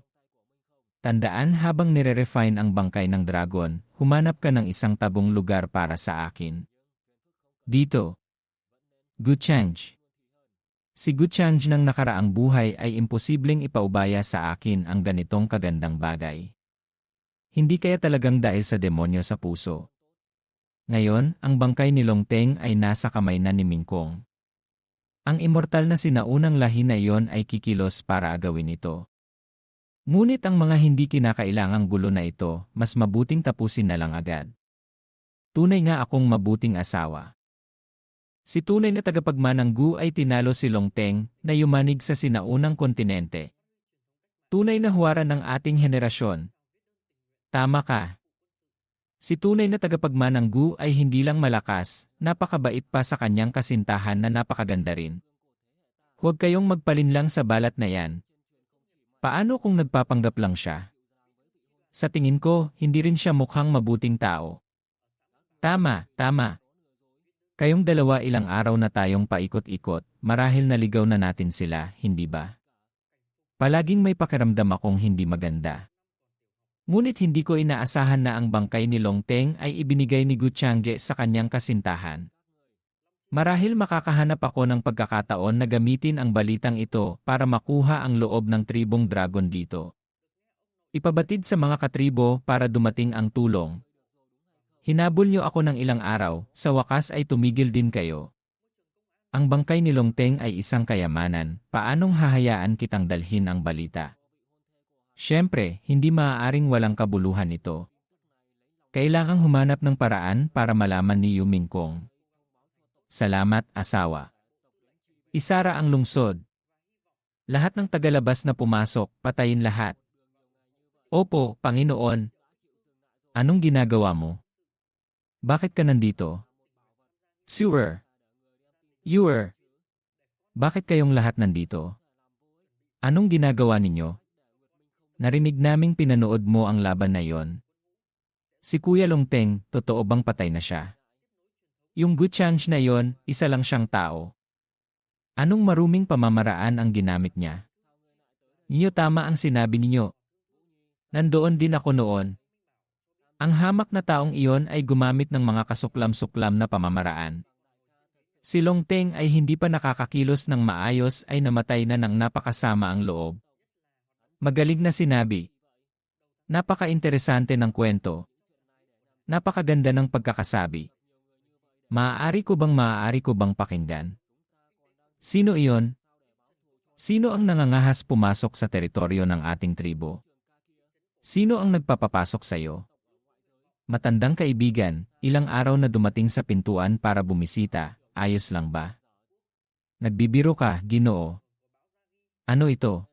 S1: Tandaan habang nire-refine ang bangkay ng dragon, humanap ka ng isang tabong lugar para sa akin. Dito. Good change. Si Guchanj ng nakaraang buhay ay imposibleng ipaubaya sa akin ang ganitong kagandang bagay. Hindi kaya talagang dahil sa demonyo sa puso. Ngayon, ang bangkay ni Long Teng ay nasa kamay na ni Ming Kong. Ang immortal na sinaunang lahi na iyon ay kikilos para agawin ito. Ngunit ang mga hindi kinakailangang gulo na ito, mas mabuting tapusin na lang agad. Tunay nga akong mabuting asawa. Si tunay na tagapagmanang Gu ay tinalo si Long Teng na yumanig sa sinaunang kontinente. Tunay na huwara ng ating henerasyon. Tama ka. Si tunay na tagapagmanang Gu ay hindi lang malakas, napakabait pa sa kanyang kasintahan na napakaganda rin. Huwag kayong magpalinlang sa balat na yan. Paano kung nagpapanggap lang siya? Sa tingin ko, hindi rin siya mukhang mabuting tao. Tama, tama. Kayong dalawa ilang araw na tayong paikot-ikot, marahil naligaw na natin sila, hindi ba? Palaging may pakiramdam akong hindi maganda. Ngunit hindi ko inaasahan na ang bangkay ni Long Teng ay ibinigay ni Gu Changge sa kanyang kasintahan. Marahil makakahanap ako ng pagkakataon na gamitin ang balitang ito para makuha ang loob ng tribong dragon dito. Ipabatid sa mga katribo para dumating ang tulong. Hinabol niyo ako ng ilang araw, sa wakas ay tumigil din kayo. Ang bangkay ni Long Teng ay isang kayamanan, paanong hahayaan kitang dalhin ang balita? Siyempre, hindi maaaring walang kabuluhan ito. Kailangang humanap ng paraan para malaman ni Yu Ming Kong. Salamat, asawa. Isara ang lungsod. Lahat ng tagalabas na pumasok, patayin lahat. Opo, Panginoon. Anong ginagawa mo? Bakit ka nandito? Sewer. Ewer. Bakit kayong lahat nandito? Anong ginagawa ninyo? Narinig naming pinanood mo ang laban na yon. Si Kuya Longteng, totoo bang patay na siya? Yung Guchange na yon, isa lang siyang tao. Anong maruming pamamaraan ang ginamit niya? Niyo tama ang sinabi ninyo. Nandoon din ako noon. Ang hamak na taong iyon ay gumamit ng mga kasuklam-suklam na pamamaraan. Si Longteng ay hindi pa nakakakilos ng maayos ay namatay na ng napakasama ang loob. Magaling na sinabi. Napaka-interesante ng kwento. Napakaganda ng pagkakasabi. Maaari ko bang pakinggan? Sino iyon? Sino ang nangangahas pumasok sa teritoryo ng ating tribo? Sino ang nagpapapasok sa iyo? Matandang kaibigan, ilang araw na dumating sa pintuan para bumisita, ayos lang ba? Nagbibiro ka, Ginoo. Ano ito?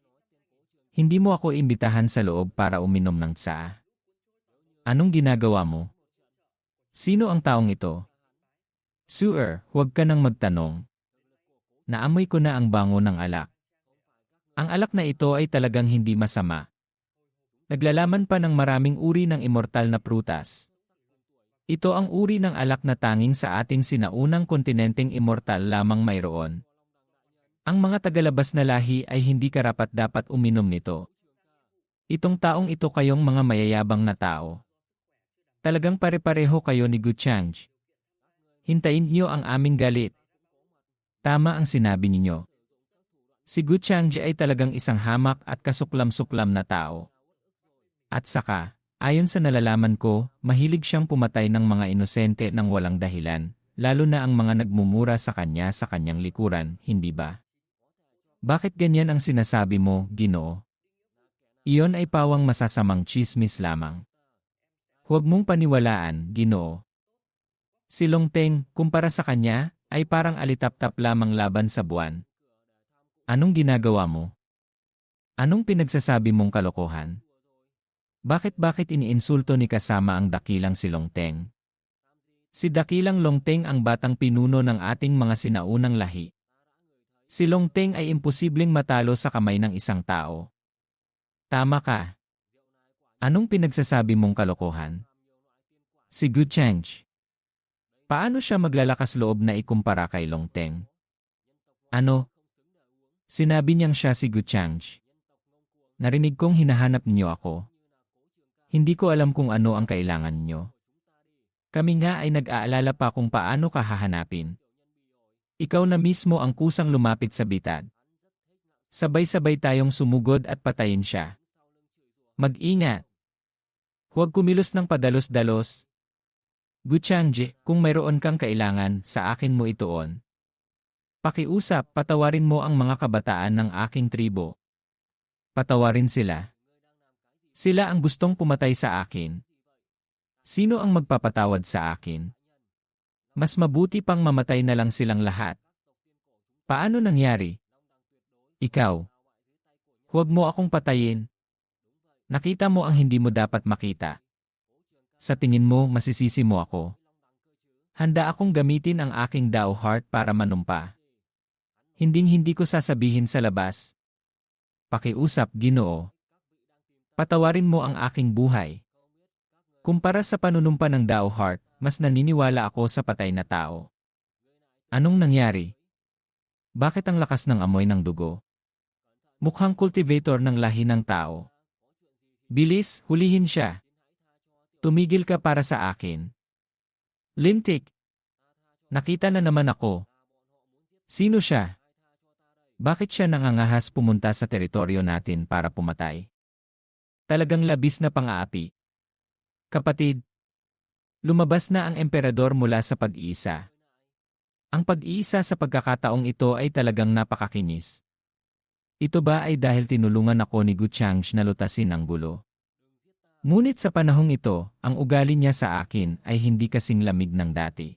S1: Hindi mo ako imbitahan sa loob para uminom ng tsaa. Anong ginagawa mo? Sino ang taong ito? Sewer, huwag ka nang magtanong. Naamoy ko na ang bango ng alak. Ang alak na ito ay talagang hindi masama. Naglalaman pa ng maraming uri ng immortal na prutas. Ito ang uri ng alak na tanging sa ating sinaunang kontinenteng immortal lamang mayroon. Ang mga tagalabas na lahi ay hindi karapat-dapat uminom nito. Itong taong ito kayong mga mayayabang na tao. Talagang pare-pareho kayo ni Guchange. Hintayin niyo ang aming galit. Tama ang sinabi ninyo. Si Guchange ay talagang isang hamak at kasuklam-suklam na tao. At saka, ayon sa nalalaman ko, mahilig siyang pumatay ng mga inosente ng walang dahilan, lalo na ang mga nagmumura sa kanya sa kanyang likuran, hindi ba? Bakit ganyan ang sinasabi mo, Ginoo? Iyon ay pawang masasamang tsismis lamang. Huwag mong paniwalaan, Ginoo. Si Longteng, kumpara sa kanya, ay parang alitap-tap lamang laban sa buwan. Anong ginagawa mo? Anong pinagsasabi mong kalokohan? Bakit iniinsulto ni kasama ang dakilang si Longteng? Si dakilang Longteng ang batang pinuno ng ating mga sinaunang lahi. Si Longteng ay imposibleng matalo sa kamay ng isang tao. Tama ka. Anong pinagsasabi mong kalokohan? Si Guchange. Paano siya maglalakas loob na ikumpara kay Longteng? Ano? Sinabi niyang siya si Guchange. Narinig kong hinahanap niyo ako. Hindi ko alam kung ano ang kailangan niyo. Kami nga ay nag-aalala pa kung paano ka hahanapin. Ikaw na mismo ang kusang lumapit sa bitad. Sabay-sabay tayong sumugod at patayin siya. Mag-ingat. Huwag kumilos ng padalos-dalos. Guchange, kung mayroon kang kailangan, sa akin mo ituon. Pakiusap, patawarin mo ang mga kabataan ng aking tribo. Patawarin sila. Sila ang gustong pumatay sa akin. Sino ang magpapatawad sa akin? Mas mabuti pang mamatay na lang silang lahat. Paano nangyari? Ikaw. Huwag mo akong patayin. Nakita mo ang hindi mo dapat makita. Sa tingin mo, masisisi mo ako. Handa akong gamitin ang aking Dao Heart para manumpa. Hinding-hindi ko sasabihin sa labas. Pakiusap, Ginoo. Patawarin mo ang aking buhay. Kumpara sa panunumpa ng Dao Heart, mas naniniwala ako sa patay na tao. Anong nangyari? Bakit ang lakas ng amoy ng dugo? Mukhang cultivator ng lahi ng tao. Bilis, hulihin siya. Tumigil ka para sa akin. Lintik. Nakita na naman ako. Sino siya? Bakit siya nangangahas pumunta sa teritoryo natin para pumatay? Talagang labis na pang-aapi. Kapatid, lumabas na ang emperador mula sa pag-iisa. Ang pag-iisa sa pagkakataong ito ay talagang napakakinis. Ito ba ay dahil tinulungan ako ni Guchange na lutasin ang gulo? Ngunit sa panahong ito, ang ugali niya sa akin ay hindi kasing lamig ng dati.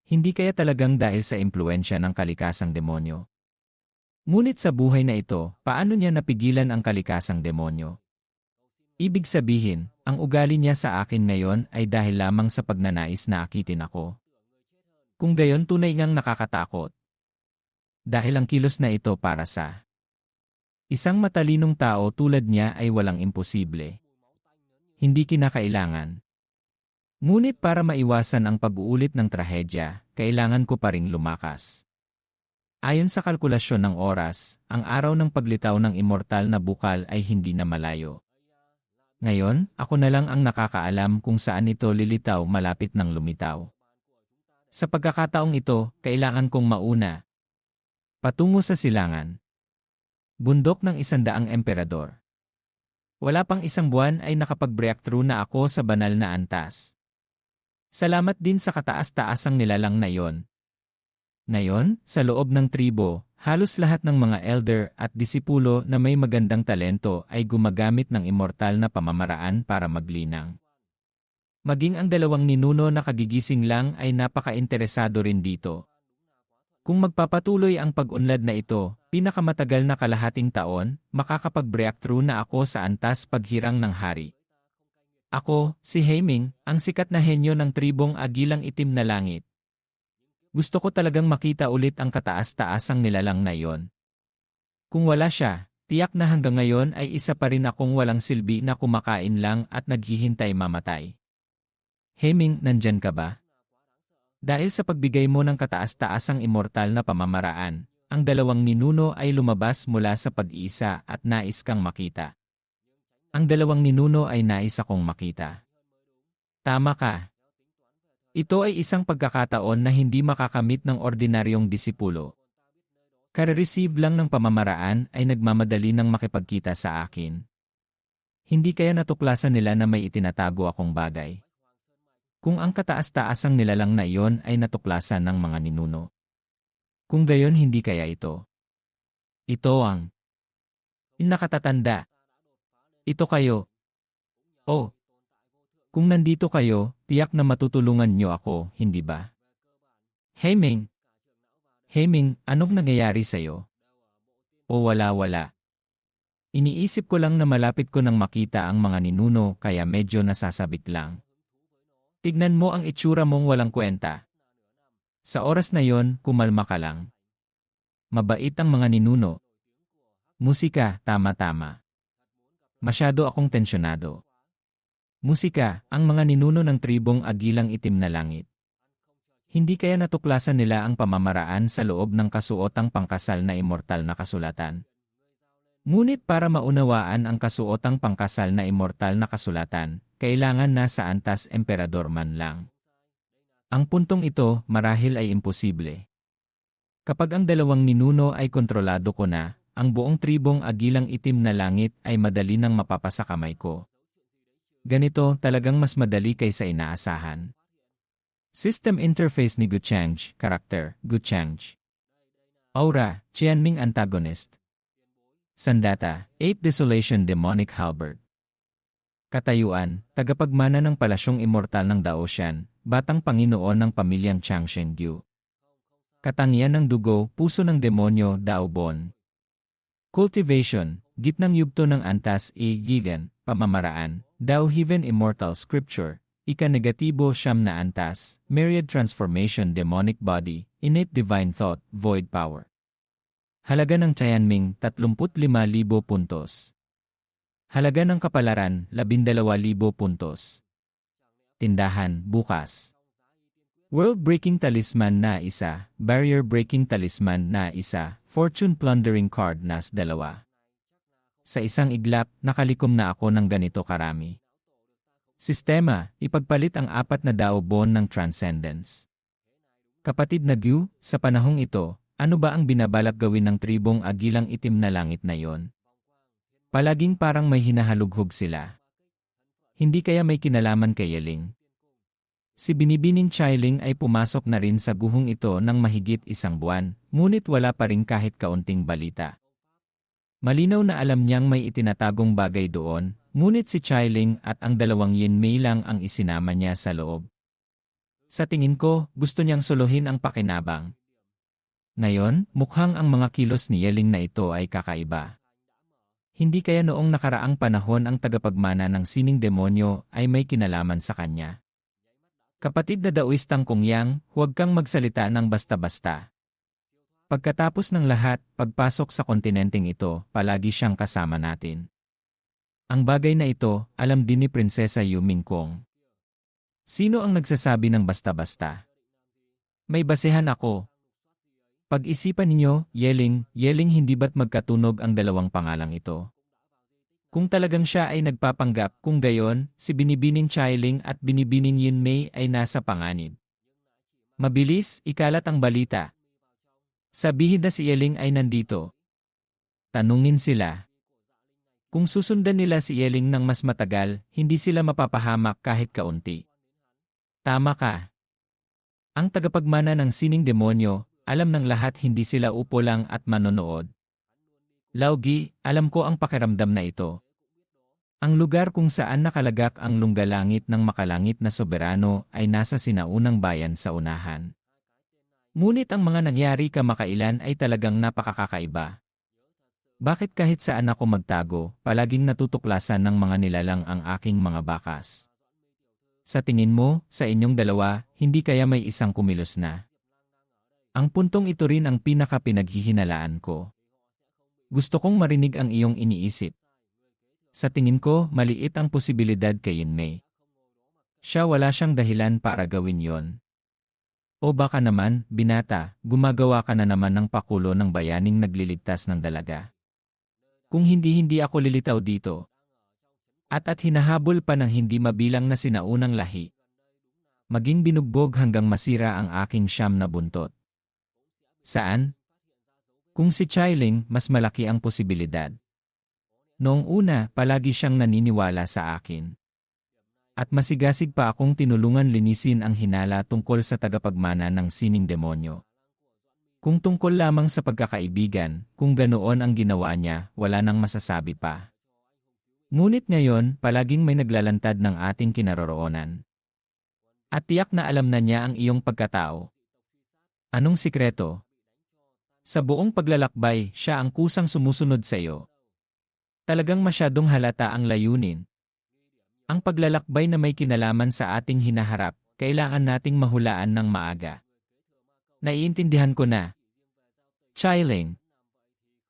S1: Hindi kaya talagang dahil sa impluensya ng kalikasang demonyo. Ngunit sa buhay na ito, paano niya napigilan ang kalikasang demonyo? Ibig sabihin, ang ugali niya sa akin ngayon ay dahil lamang sa pagnanais na akitin ako. Kung gayon tunay ngang nakakatakot. Dahil ang kilos na ito para sa isang matalinong tao tulad niya ay walang imposible. Hindi kinakailangan. Ngunit para maiwasan ang pag-uulit ng trahedya, kailangan ko pa ring lumakas. Ayon sa kalkulasyon ng oras, ang araw ng paglitaw ng immortal na bukal ay hindi na malayo. Ngayon, ako na lang ang nakakaalam kung saan ito lilitaw malapit ng lumitaw. Sa pagkakataong ito, kailangan kong mauna. Patungo sa silangan. Bundok ng 100 emperador. Wala pang isang buwan ay nakapag-breakthrough na ako sa banal na antas. Salamat din sa kataas-taasang nilalang na yon. Ngayon, sa loob ng tribo, halos lahat ng mga elder at disipulo na may magandang talento ay gumagamit ng immortal na pamamaraan para maglinang. Maging ang 2 ninuno na kagigising lang ay napaka-interesado rin dito. Kung magpapatuloy ang pag-unlad na ito, pinakamatagal na kalahating taon, makakapag-breakthrough na ako sa antas paghirang ng hari. Ako, si Heiming, ang sikat na henyo ng tribong Agilang Itim na Langit. Gusto ko talagang makita ulit ang kataas-taasang nilalang na iyon. Kung wala siya, tiyak na hanggang ngayon ay isa pa rin akong walang silbi na kumakain lang at naghihintay mamatay. Heiming, nandyan ka ba? Dahil sa pagbigay mo ng kataas-taasang immortal na pamamaraan, ang 2 ninuno ay lumabas mula sa pag-iisa at nais kang makita. Ang 2 ninuno ay nais akong makita. Tama ka. Ito ay isang pagkakataon na hindi makakamit ng ordinaryong disipulo. Kare-receive lang ng pamamaraan ay nagmamadali ng makipagkita sa akin. Hindi kaya natuklasan nila na may itinatago akong bagay. Kung ang kataas-taasang nilalang na iyon ay natuklasan ng mga ninuno. Kung gayon hindi kaya ito. Ito ang nakatatanda. Ito kayo. Oh. Kung nandito kayo, tiyak na matutulungan niyo ako, hindi ba? Heiming. Heiming, anong nangyayari sa'yo? O wala. Iniisip ko lang na malapit ko nang makita ang mga ninuno kaya medyo nasasabik lang. Tignan mo ang itsura mong walang kwenta. Sa oras na yon, kumalma ka lang. Mabait ang mga ninuno. Musika, tama. Masyado akong tensyonado. Musika, ang mga ninuno ng tribong Agilang Itim na Langit. Hindi kaya natuklasan nila ang pamamaraan sa loob ng kasuotang pangkasal na immortal na kasulatan. Ngunit para maunawaan ang kasuotang pangkasal na immortal na kasulatan, kailangan nasa antas emperador man lang. Ang puntong ito marahil ay imposible. Kapag ang 2 ninuno ay kontrolado ko na, ang buong tribong Agilang Itim na Langit ay madali nang mapapasa kamay ko. Ganito talagang mas madali kaysa inaasahan. System interface ni Guchange, character, Guchange. Aura, Qianming antagonist. Sandata, 8 Desolation Demonic Halberd. Katayuan, tagapagmana ng palasyong immortal ng Daoshan, batang Panginoon ng pamilyang Changshengyu. Katangian ng dugo, puso ng demonyo, Daobon. Cultivation, gitnang yugto ng antas, gigan, pamamaraan, Daoheaven Immortal Scripture, ika-negatibo siyam na antas, myriad transformation demonic body, innate divine thought, void power. Halaga ng Tianming, 35,000 puntos. Halaga ng kapalaran, 12,000 puntos. Tindahan, bukas. World-breaking talisman na isa, barrier-breaking talisman na isa, fortune plundering card nas 2. Sa isang iglap, nakalikom na ako ng ganito karami. Sistema, ipagpalit ang 4 na daobon ng transcendence. Kapatid na Gyu, sa panahong ito, ano ba ang binabalak gawin ng tribong Agilang Itim na Langit na yon? Palaging parang may hinahalughog sila. Hindi kaya may kinalaman kay Yeling? Si Binibining Chailing ay pumasok na rin sa guhong ito ng mahigit 1 buwan, ngunit wala pa rin kahit kaunting balita. Malinaw na alam niyang may itinatagong bagay doon, ngunit si Chailing at ang 2 Yinmei lang ang isinama niya sa loob. Sa tingin ko, gusto niyang suluhin ang pakinabang. Ngayon, mukhang ang mga kilos ni Yeling na ito ay kakaiba. Hindi kaya noong nakaraang panahon ang tagapagmana ng sining demonyo ay may kinalaman sa kanya. Kapatid na Daoistang Kung Yang, huwag kang magsalita ng basta-basta. Pagkatapos ng lahat, pagpasok sa kontinenteng ito, palagi siyang kasama natin. Ang bagay na ito, alam din ni Prinsesa Yu Mingkong. Sino ang nagsasabi ng basta-basta? May basehan ako. Pag-isipan ninyo, Yeling hindi ba't magkatunog ang dalawang pangalang ito? Kung talagang siya ay nagpapanggap, kung gayon, si Binibining Chailing at Binibining Yinmei ay nasa panganib. Mabilis, ikalat ang balita. Sabihin na si Yeling ay nandito. Tanungin sila. Kung susundan nila si Yeling ng mas matagal, hindi sila mapapahamak kahit kaunti. Tama ka. Ang tagapagmana ng sining demonyo, alam ng lahat hindi sila upo lang at manonood. Laugi, alam ko ang pakiramdam na ito. Ang lugar kung saan nakalagak ang lunggalangit ng makalangit na soberano ay nasa sinaunang bayan sa unahan. Ngunit ang mga nangyari kamakailan ay talagang napakakaiba. Bakit kahit saan ako magtago, palaging natutuklasan ng mga nilalang ang aking mga bakas? Sa tingin mo, sa inyong dalawa, hindi kaya may isang kumilos na? Ang puntong ito rin ang pinaka-pinaghihinalaan ko. Gusto kong marinig ang iyong iniisip. Sa tingin ko, maliit ang posibilidad kay Yinmei. Siya wala siyang dahilan para gawin yon. O baka naman, binata, gumagawa ka na naman ng pakulo ng bayaning nagliligtas ng dalaga. Kung hindi ako lilitaw dito. At hinahabol pa ng hindi mabilang na sinaunang lahi. Maging binugbog hanggang masira ang aking siyam na buntot. Saan? Kung si Chailing, mas malaki ang posibilidad. Noong una, palagi siyang naniniwala sa akin. At masigasig pa akong tinulungan linisin ang hinala tungkol sa tagapagmana ng sining demonyo. Kung tungkol lamang sa pagkakaibigan, kung ganoon ang ginawa niya, wala nang masasabi pa. Ngunit ngayon, palaging may naglalantad ng ating kinaroroonan. At tiyak na alam na niya ang iyong pagkatao. Anong sikreto? Sa buong paglalakbay, siya ang kusang sumusunod sa iyo. Talagang masyadong halata ang layunin. Ang paglalakbay na may kinalaman sa ating hinaharap, kailangan nating mahulaan ng maaga. Naiintindihan ko na. Chailing.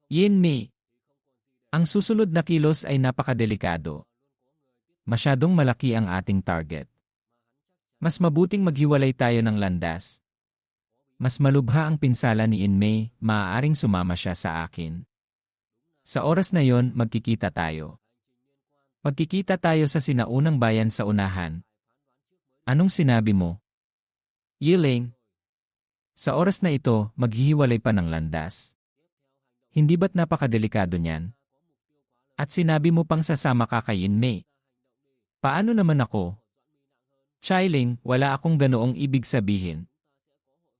S1: Yinmei. Ang susunod na kilos ay napakadelikado. Masyadong malaki ang ating target. Mas mabuting maghiwalay tayo ng landas. Mas malubha ang pinsala ni Yinmei, maaaring sumama siya sa akin. Sa oras na yon, magkikita tayo. Magkikita tayo sa sinaunang bayan sa unahan. Anong sinabi mo? Yiling. Sa oras na ito, maghihiwalay pa ng landas. Hindi ba't napakadelikado niyan? At sinabi mo pang sasama ka kay Yinmei. Paano naman ako? Chailing, wala akong ganoong ibig sabihin.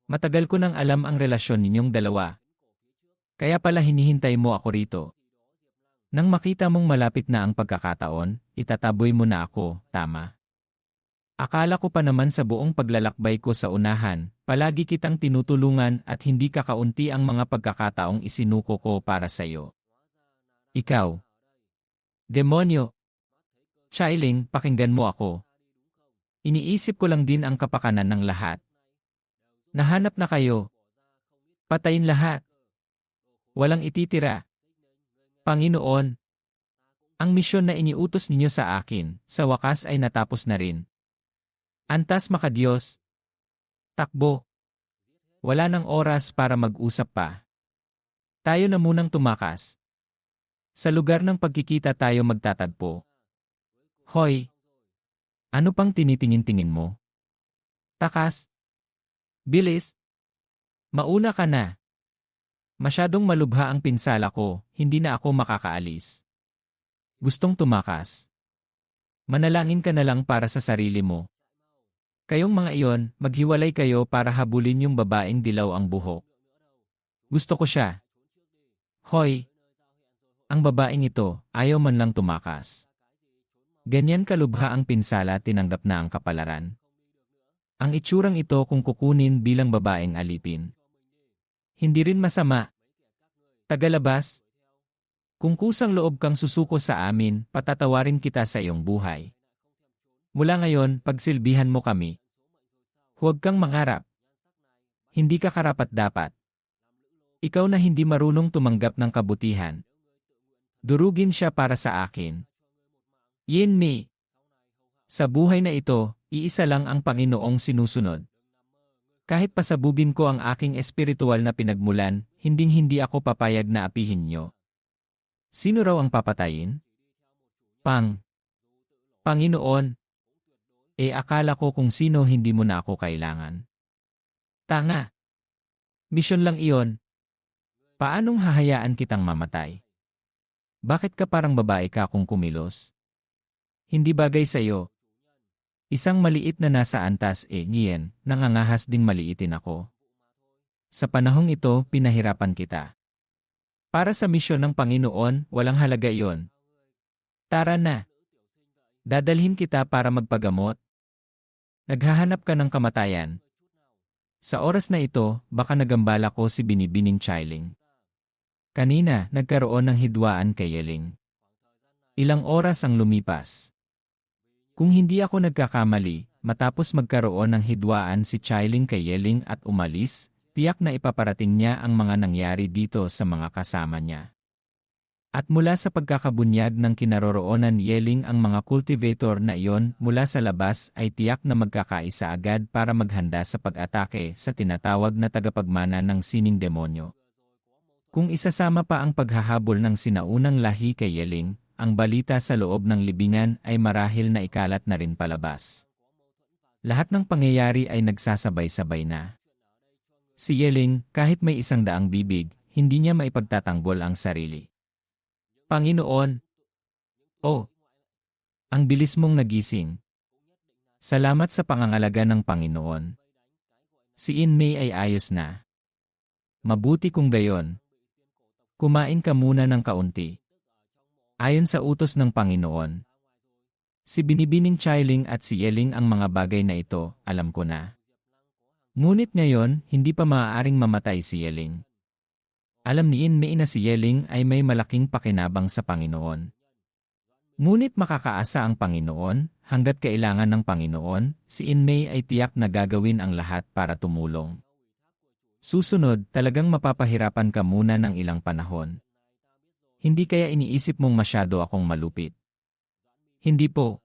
S1: Matagal ko nang alam ang relasyon ninyong dalawa. Kaya pala hinihintay mo ako rito. Nang makita mong malapit na ang pagkakataon, itataboy mo na ako, tama? Akala ko pa naman sa buong paglalakbay ko sa unahan, palagi kitang tinutulungan at hindi kakaunti ang mga pagkakataong isinuko ko para sa iyo. Ikaw. Demonyo. Chailing, pakinggan mo ako. Iniisip ko lang din ang kapakanan ng lahat. Nahanap na kayo. Patayin lahat. Walang ititira. Panginoon, ang misyon na iniutos ninyo sa akin, sa wakas ay natapos na rin. Antas makadiyos. Takbo. Wala nang oras para mag-usap pa. Tayo na munang tumakas. Sa lugar ng pagkikita tayo magtatagpo. Hoy! Ano pang tinitingin-tingin mo? Takas. Bilis. Mauna ka na. Masyadong malubha ang pinsala ko, hindi na ako makakaalis. Gustong tumakas. Manalangin ka na lang para sa sarili mo. Kayong mga iyon, maghiwalay kayo para habulin yung babaeng dilaw ang buhok. Gusto ko siya. Hoy! Ang babaeng ito, ayaw man lang tumakas. Ganyan kalubha ang pinsala, tinanggap na ang kapalaran. Ang itsurang ito kung kukunin bilang babaeng alipin. Hindi rin masama. Tagalabas, kung kusang loob kang susuko sa amin, patatawarin kita sa iyong buhay. Mula ngayon, pagsilbihan mo kami. Huwag kang mangarap. Hindi ka karapat-dapat. Ikaw na hindi marunong tumanggap ng kabutihan. Durugin siya para sa akin. Yin Mi. Sa buhay na ito, iisa lang ang Panginoong sinusunod. Kahit pasabugin ko ang aking espiritual na pinagmulan, hinding-hindi ako papayag na apihin niyo. Sino raw ang papatayin? Panginoon. Akala ko kung sino hindi mo na ako kailangan. Tanga. Misyon lang iyon. Paanong hahayaan kitang mamatay? Bakit ka parang babae ka kung kumilos? Hindi bagay sa iyo. Isang maliit na nasa antas niyan, nangangahas ding maliitin ako. Sa panahong ito, pinahirapan kita. Para sa misyon ng Panginoon, walang halaga iyon. Tara na. Dadalhin kita para magpagamot. Naghahanap ka ng kamatayan. Sa oras na ito, baka nagambala ko si Binibining Chailing. Kanina, nagkaroon ng hidwaan kay Yeling. Ilang oras ang lumipas. Kung hindi ako nagkakamali, matapos magkaroon ng hidwaan si Chailing kay Yeling at umalis, tiyak na ipaparating niya ang mga nangyari dito sa mga kasama niya. At mula sa pagkakabunyag ng kinaroroonan ni Yeling ang mga cultivator na iyon mula sa labas ay tiyak na magkakaisa agad para maghanda sa pag-atake sa tinatawag na tagapagmana ng sining demonyo. Kung isasama pa ang paghahabol ng sinaunang lahi kay Yeling, ang balita sa loob ng libingan ay marahil na ikalat na rin palabas. Lahat ng pangyayari ay nagsasabay-sabay na. Si Yeling, kahit may 100 bibig, hindi niya maipagtatanggol ang sarili. Panginoon! Oh! Ang bilis mong nagising. Salamat sa pangangalaga ng Panginoon. Si In May ay ayos na. Mabuti kung gayon. Kumain ka muna ng kaunti. Ayon sa utos ng Panginoon. Si Binibining Chailing at si Yeling ang mga bagay na ito, alam ko na. Ngunit ngayon, hindi pa maaaring mamatay si Yeling. Alam ni In May na si Yeling ay may malaking pakinabang sa Panginoon. Ngunit makakaasa ang Panginoon, hanggat kailangan ng Panginoon, si In May ay tiyak na gagawin ang lahat para tumulong. Susunod, talagang mapapahirapan ka muna ng ilang panahon. Hindi kaya iniisip mong masyado akong malupit? Hindi po.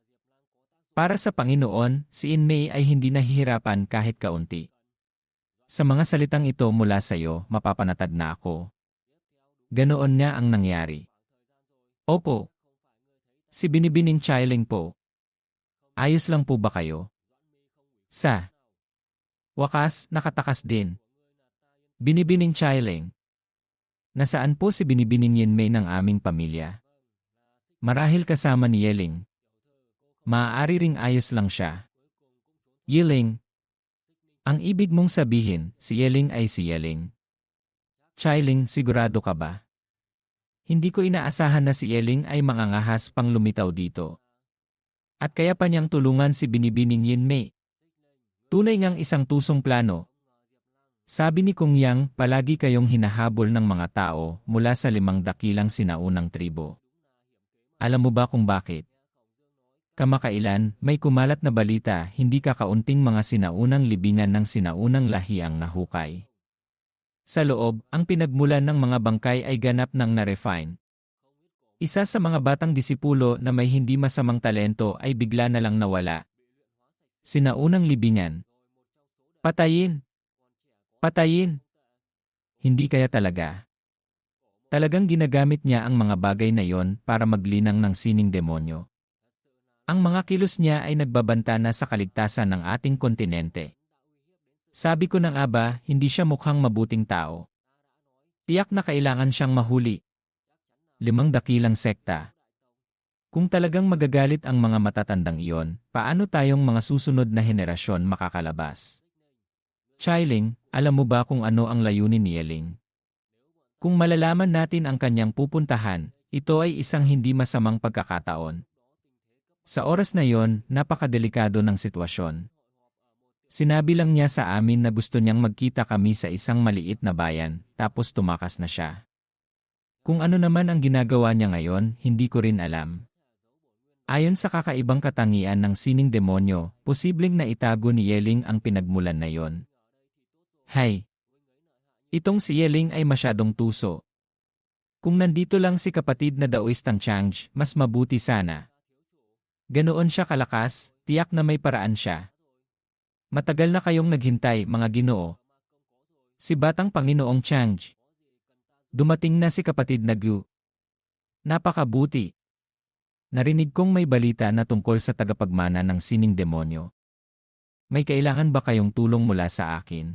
S1: Para sa Panginoon, si In May ay hindi nahihirapan kahit kaunti. Sa mga salitang ito mula sa iyo, mapapanatag na ako. Ganoon nga ang nangyari. Opo. Si Binibining Chailing po. Ayos lang po ba kayo? Sa wakas, nakatakas din. Binibining Chailing. Nasaan po si Binibining Yin May ng aming pamilya? Marahil kasama ni Yeling. Maaari ring ayos lang siya. Yeling. Ang ibig mong sabihin, si Yeling ay si Yeling. Chailing, sigurado ka ba? Hindi ko inaasahan na si Yeling ay mangangahas pang lumitaw dito. At kaya pa niyang tulungan si Binibining Yin May. Tunay ngang isang tusong plano. Sabi ni Kung Yang, palagi kayong hinahabol ng mga tao mula sa 5 dakilang sinaunang tribo. Alam mo ba kung bakit? Kamakailan, may kumalat na balita hindi kakaunting mga sinaunang libingan ng sinaunang lahi ang nahukay. Sa loob, ang pinagmulan ng mga bangkay ay ganap ng na-refine. Isa sa mga batang disipulo na may hindi masamang talento ay bigla na lang nawala. Sinaunang libingan. Patayin! Patayin! Hindi kaya talaga. Talagang ginagamit niya ang mga bagay na yon para maglinang ng sining demonyo. Ang mga kilos niya ay nagbabanta na sa kaligtasan ng ating kontinente. Sabi ko na nga ba, hindi siya mukhang mabuting tao. Tiyak na kailangan siyang mahuli. 5 dakilang sekta. Kung talagang magagalit ang mga matatandang iyon, paano tayong mga susunod na henerasyon makakalabas? Chailing, alam mo ba kung ano ang layunin ni Yeling? Kung malalaman natin ang kanyang pupuntahan, ito ay isang hindi masamang pagkakataon. Sa oras na yon, napakadelikado ng sitwasyon. Sinabi lang niya sa amin na gusto niyang magkita kami sa isang maliit na bayan, tapos tumakas na siya. Kung ano naman ang ginagawa niya ngayon, hindi ko rin alam. Ayon sa kakaibang katangian ng sining demonyo, posibleng na itago ni Yeling ang pinagmulan na yon. Hay! Itong si Yeling ay masyadong tuso. Kung nandito lang si kapatid na Daoistang Changj, mas mabuti sana. Ganoon siya kalakas, tiyak na may paraan siya. Matagal na kayong naghintay, mga Ginoo. Si Batang Panginoong Changj. Dumating na si kapatid na Gu. Napakabuti. Narinig kong may balita na tungkol sa tagapagmana ng sining demonyo. May kailangan ba kayong tulong mula sa akin?